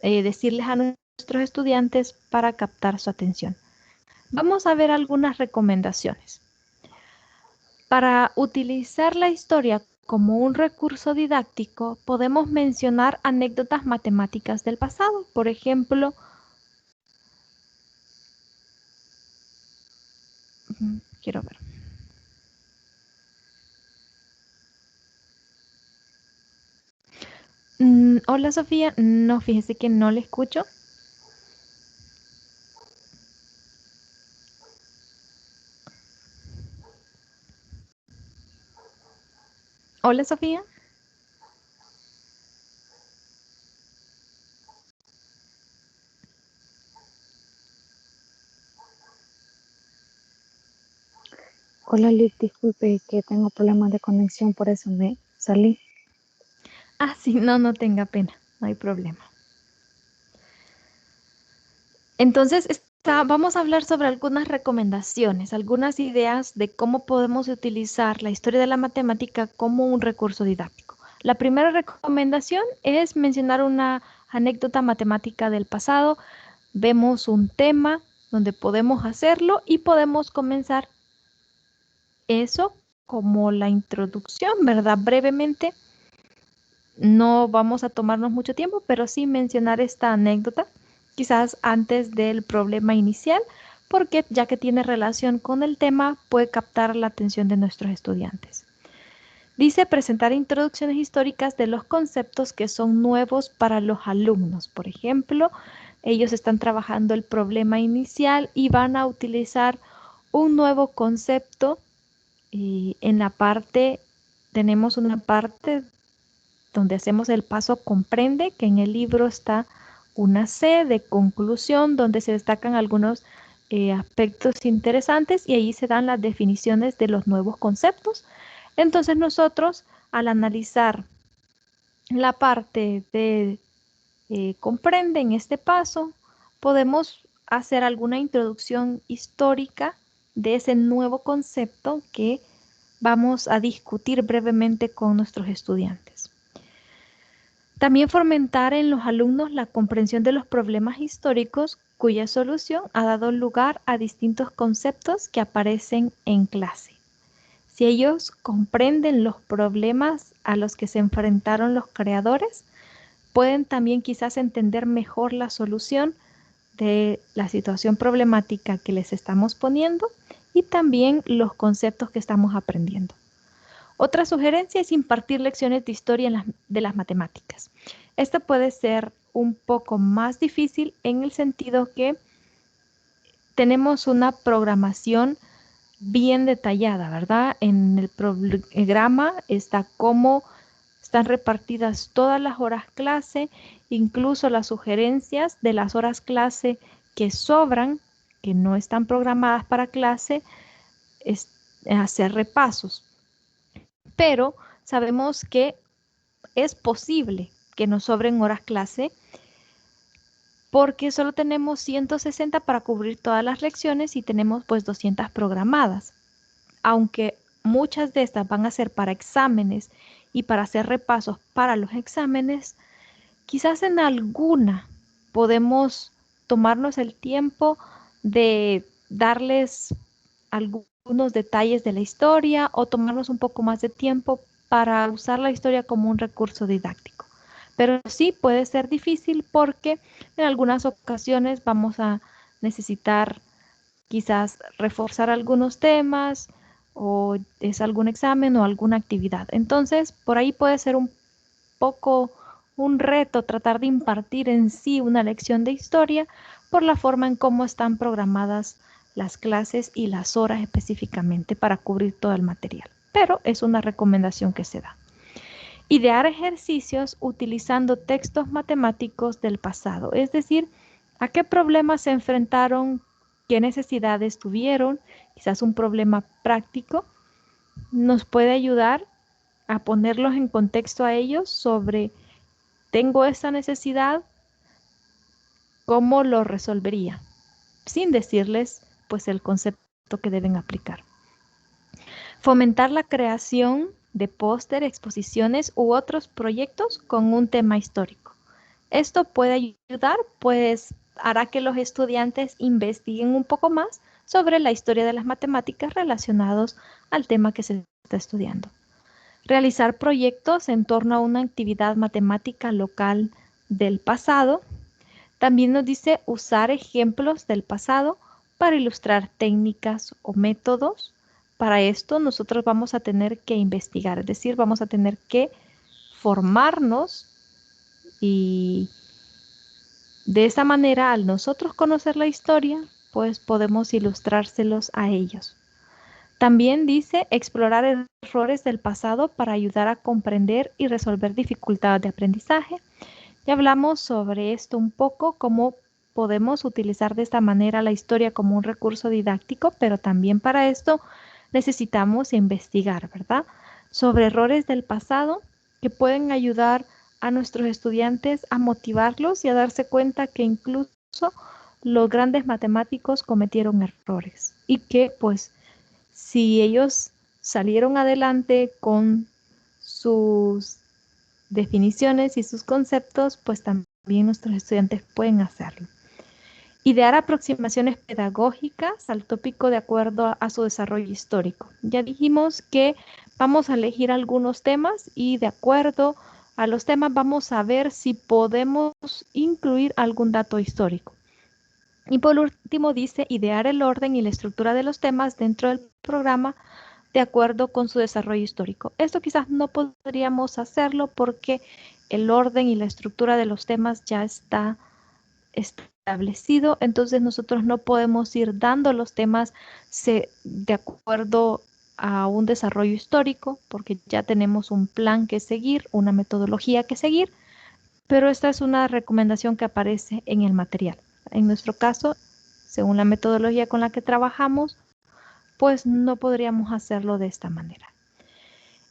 [SPEAKER 1] decirles a nuestros estudiantes para captar su atención. Vamos a ver algunas recomendaciones. Para utilizar la historia como un recurso didáctico, podemos mencionar anécdotas matemáticas del pasado. Por ejemplo, quiero ver. Hola Sofía, no, fíjese que no le escucho. Hola Sofía.
[SPEAKER 3] Hola Liz, disculpe que tengo problemas de conexión, por eso me salí.
[SPEAKER 1] Ah, sí, no tenga pena, no hay problema. Entonces, vamos a hablar sobre algunas recomendaciones, algunas ideas de cómo podemos utilizar la historia de la matemática como un recurso didáctico. La primera recomendación es mencionar una anécdota matemática del pasado. Vemos un tema donde podemos hacerlo y podemos comenzar eso como la introducción, ¿verdad? Brevemente, no vamos a tomarnos mucho tiempo, pero sí mencionar esta anécdota, quizás antes del problema inicial, porque ya que tiene relación con el tema, puede captar la atención de nuestros estudiantes. Dice presentar introducciones históricas de los conceptos que son nuevos para los alumnos. Por ejemplo, ellos están trabajando el problema inicial y van a utilizar un nuevo concepto en la parte, tenemos una parte donde hacemos el paso comprende, que en el libro está una C de conclusión, donde se destacan algunos aspectos interesantes y ahí se dan las definiciones de los nuevos conceptos. Entonces nosotros, al analizar la parte de comprende en este paso, podemos hacer alguna introducción histórica de ese nuevo concepto que vamos a discutir brevemente con nuestros estudiantes. También fomentar en los alumnos la comprensión de los problemas históricos cuya solución ha dado lugar a distintos conceptos que aparecen en clase. Si ellos comprenden los problemas a los que se enfrentaron los creadores, pueden también quizás entender mejor la solución de la situación problemática que les estamos poniendo y también los conceptos que estamos aprendiendo. Otra sugerencia es impartir lecciones de historia de las matemáticas. Esto puede ser un poco más difícil en el sentido que tenemos una programación bien detallada, ¿verdad? En el programa está cómo están repartidas todas las horas clase, incluso las sugerencias de las horas clase que sobran, que no están programadas para clase, es hacer repasos. Pero sabemos que es posible que nos sobren horas clase porque solo tenemos 160 para cubrir todas las lecciones y tenemos pues 200 programadas. Aunque muchas de estas van a ser para exámenes y para hacer repasos para los exámenes, quizás en alguna podemos tomarnos el tiempo de darles algunos detalles de la historia o tomarnos un poco más de tiempo para usar la historia como un recurso didáctico. Pero sí puede ser difícil porque en algunas ocasiones vamos a necesitar quizás reforzar algunos temas o es algún examen o alguna actividad. Entonces, por ahí puede ser un poco un reto tratar de impartir en sí una lección de historia por la forma en cómo están programadas las clases y las horas específicamente para cubrir todo el material. Pero es una recomendación que se da. Idear ejercicios utilizando textos matemáticos del pasado, es decir, a qué problemas se enfrentaron, qué necesidades tuvieron, quizás un problema práctico, nos puede ayudar a ponerlos en contexto a ellos sobre, tengo esa necesidad, ¿cómo lo resolvería? Sin decirles, pues, el concepto que deben aplicar. Fomentar la creación de póster, exposiciones u otros proyectos con un tema histórico. Esto puede ayudar, pues hará que los estudiantes investiguen un poco más sobre la historia de las matemáticas relacionados al tema que se está estudiando. Realizar proyectos en torno a una actividad matemática local del pasado. También nos dice usar ejemplos del pasado para ilustrar técnicas o métodos. Para esto nosotros vamos a tener que investigar, es decir, vamos a tener que formarnos y de esa manera, al nosotros conocer la historia, pues podemos ilustrárselos a ellos. También dice explorar errores del pasado para ayudar a comprender y resolver dificultades de aprendizaje. Ya hablamos sobre esto un poco, cómo podemos utilizar de esta manera la historia como un recurso didáctico, pero también para esto necesitamos investigar, ¿verdad? Sobre errores del pasado que pueden ayudar a nuestros estudiantes a motivarlos y a darse cuenta que incluso los grandes matemáticos cometieron errores y que pues si ellos salieron adelante con sus definiciones y sus conceptos, pues también nuestros estudiantes pueden hacerlo. Idear aproximaciones pedagógicas al tópico de acuerdo a su desarrollo histórico. Ya dijimos que vamos a elegir algunos temas y de acuerdo a los temas vamos a ver si podemos incluir algún dato histórico. Y por último dice idear el orden y la estructura de los temas dentro del programa de acuerdo con su desarrollo histórico. Esto quizás no podríamos hacerlo porque el orden y la estructura de los temas ya está establecido, entonces nosotros no podemos ir dando los temas de acuerdo a un desarrollo histórico, porque ya tenemos un plan que seguir, una metodología que seguir, pero esta es una recomendación que aparece en el material. En nuestro caso, según la metodología con la que trabajamos, pues no podríamos hacerlo de esta manera.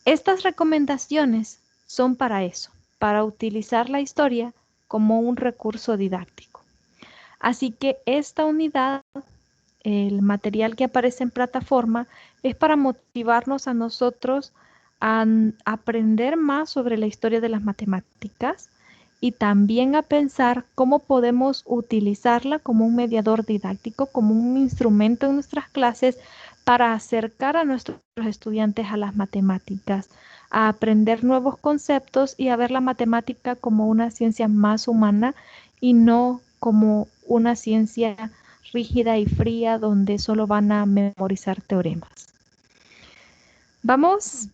[SPEAKER 1] Estas recomendaciones son para eso, para utilizar la historia como un recurso didáctico. Así que esta unidad, el material que aparece en plataforma, es para motivarnos a nosotros a aprender más sobre la historia de las matemáticas y también a pensar cómo podemos utilizarla como un mediador didáctico, como un instrumento en nuestras clases para acercar a nuestros estudiantes a las matemáticas, a aprender nuevos conceptos y a ver la matemática como una ciencia más humana y no como una ciencia rígida y fría donde solo van a memorizar teoremas. Vamos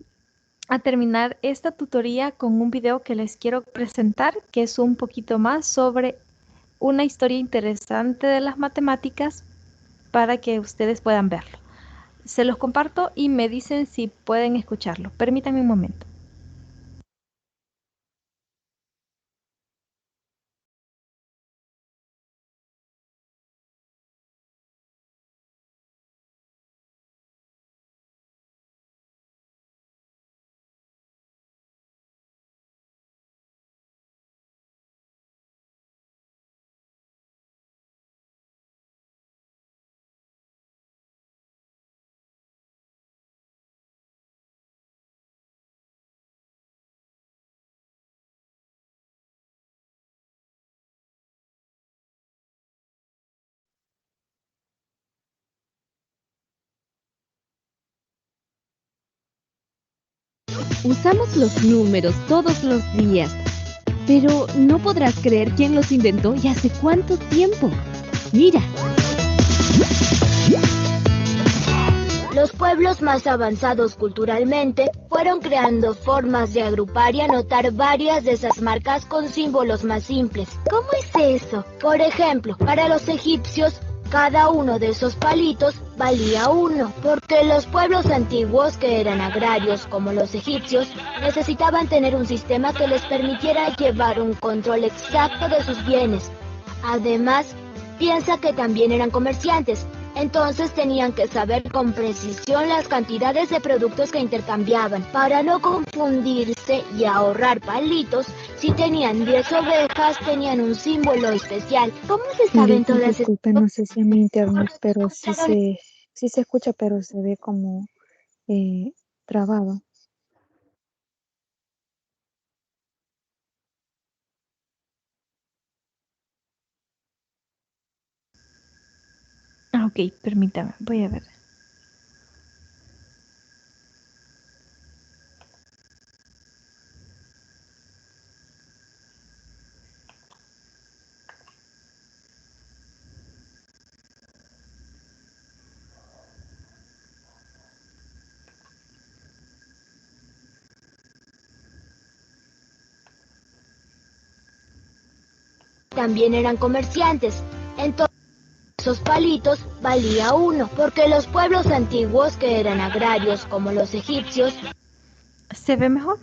[SPEAKER 1] a terminar esta tutoría con un video que les quiero presentar, que es un poquito más sobre una historia interesante de las matemáticas para que ustedes puedan verlo. Se los comparto y me dicen si pueden escucharlo. Permítanme un momento.
[SPEAKER 4] Usamos los números todos los días, pero no podrás creer quién los inventó y hace cuánto tiempo. Mira.
[SPEAKER 5] Los pueblos más avanzados culturalmente fueron creando formas de agrupar y anotar varias de esas marcas con símbolos más simples. ¿Cómo es eso? Por ejemplo, para los egipcios, cada uno de esos palitos valía 1, porque los pueblos antiguos, que eran agrarios como los egipcios, necesitaban tener un sistema que les permitiera llevar un control exacto de sus bienes. Además, piensa que también eran comerciantes, entonces tenían que saber con precisión las cantidades de productos que intercambiaban para no confundirse y ahorrar palitos. Si tenían 10 ovejas, tenían un símbolo especial. ¿Cómo se saben todas esas
[SPEAKER 3] Disculpe, no sé si es mi internet, pero sí se escucha, pero se ve como trabado.
[SPEAKER 1] Ok, permítame, voy a ver.
[SPEAKER 5] también eran comerciantes? Entonces, esos palitos valía 1, porque los pueblos antiguos, que eran agrarios como los egipcios,
[SPEAKER 1] ¿Se ve mejor?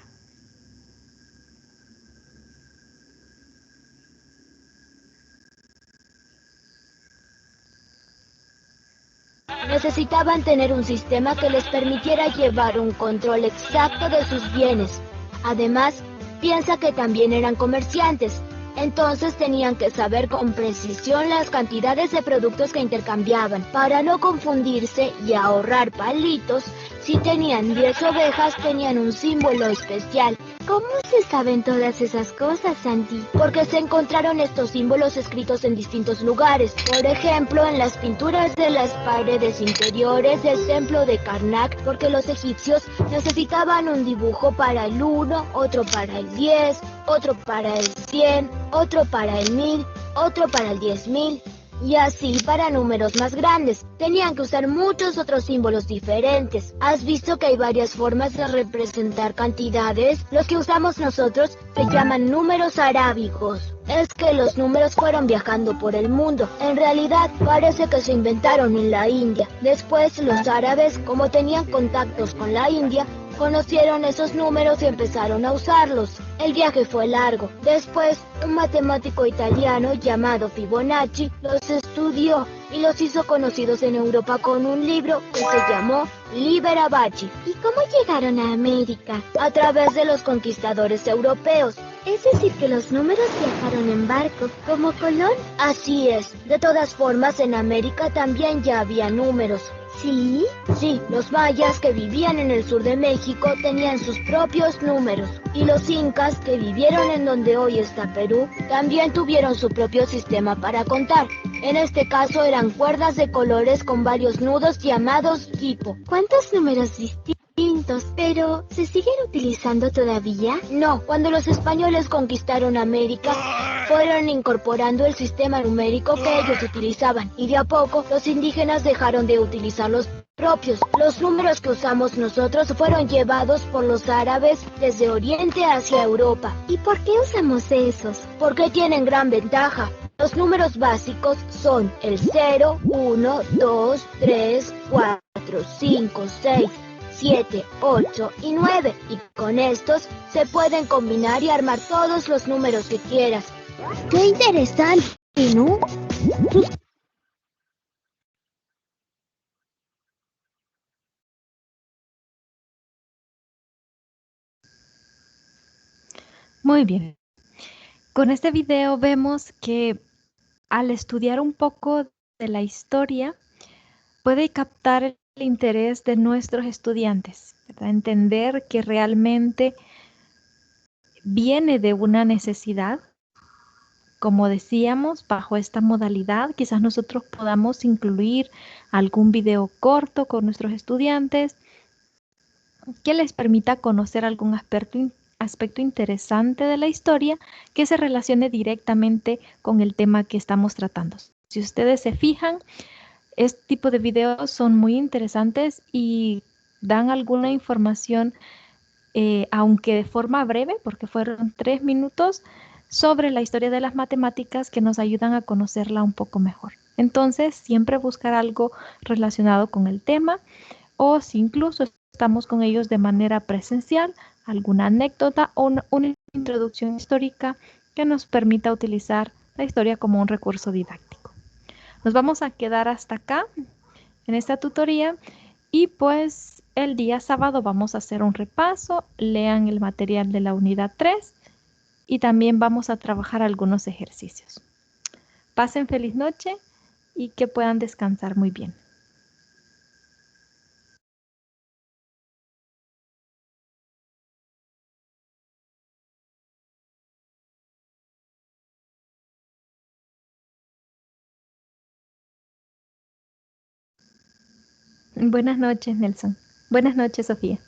[SPEAKER 5] necesitaban tener un sistema que les permitiera llevar un control exacto de sus bienes. Además, piensa que también eran comerciantes, entonces tenían que saber con precisión las cantidades de productos que intercambiaban para no confundirse y ahorrar palitos. Si tenían 10 ovejas, tenían un símbolo especial. ¿Cómo se saben todas esas cosas, Santi? Porque se encontraron estos símbolos escritos en distintos lugares. Por ejemplo, en las pinturas de las paredes interiores del templo de Karnak, porque los egipcios necesitaban un dibujo para el 1, otro para el 10, otro para el 100, otro para el 1000, otro para el 10.000. Y así para números más grandes. Tenían que usar muchos otros símbolos diferentes. ¿Has visto que hay varias formas de representar cantidades? Los que usamos nosotros se llaman números arábigos. es que los números fueron viajando por el mundo. En realidad, parece que se inventaron en la India. Después, los árabes, como tenían contactos con la India, conocieron esos números y empezaron a usarlos. El viaje fue largo. Después, un matemático italiano llamado Fibonacci los estudió y los hizo conocidos en Europa con un libro que se llamó Liber Abaci.
[SPEAKER 6] ¿Y cómo llegaron a América?
[SPEAKER 5] A través de los conquistadores europeos.
[SPEAKER 6] Es decir, que los números viajaron en barco, como Colón.
[SPEAKER 5] Así es. De todas formas, en América también ya había números.
[SPEAKER 6] ¿Sí?
[SPEAKER 5] Sí, los mayas que vivían en el sur de México tenían sus propios números. Y los incas que vivieron en donde hoy está Perú también tuvieron su propio sistema para contar. En este caso eran cuerdas de colores con varios nudos llamados quipo.
[SPEAKER 6] ¿Cuántos números distintos? Pero, ¿se siguen utilizando todavía?
[SPEAKER 5] No, cuando los españoles conquistaron América, fueron incorporando el sistema numérico que ellos utilizaban, y de a poco los indígenas dejaron de utilizar los propios. Los números que usamos nosotros fueron llevados por los árabes desde Oriente hacia Europa.
[SPEAKER 6] ¿Y por qué usamos esos?
[SPEAKER 5] Porque tienen gran ventaja. Los números básicos son el 0, 1, 2, 3, 4, 5, 6, 7, 8 y 9. Y con estos se pueden combinar y armar todos los números que quieras.
[SPEAKER 6] ¡Qué interesante!, ¿no?
[SPEAKER 1] Muy bien. Con este video vemos que al estudiar un poco de la historia, puede captar el interés de nuestros estudiantes, ¿verdad? Entender que realmente viene de una necesidad. Como decíamos, bajo esta modalidad, quizás nosotros podamos incluir algún video corto con nuestros estudiantes que les permita conocer algún aspecto interesante de la historia que se relacione directamente con el tema que estamos tratando. Si ustedes se fijan, este tipo de videos son muy interesantes y dan alguna información, aunque de forma breve, porque fueron 3 minutos, sobre la historia de las matemáticas que nos ayudan a conocerla un poco mejor. Entonces, siempre buscar algo relacionado con el tema, o si incluso estamos con ellos de manera presencial, alguna anécdota o una introducción histórica que nos permita utilizar la historia como un recurso didáctico. Nos vamos a quedar hasta acá en esta tutoría y pues el día sábado vamos a hacer un repaso. Lean el material de la unidad 3 y también vamos a trabajar algunos ejercicios. Pasen feliz noche y que puedan descansar muy bien. Buenas noches, Nelson. Buenas noches, Sofía.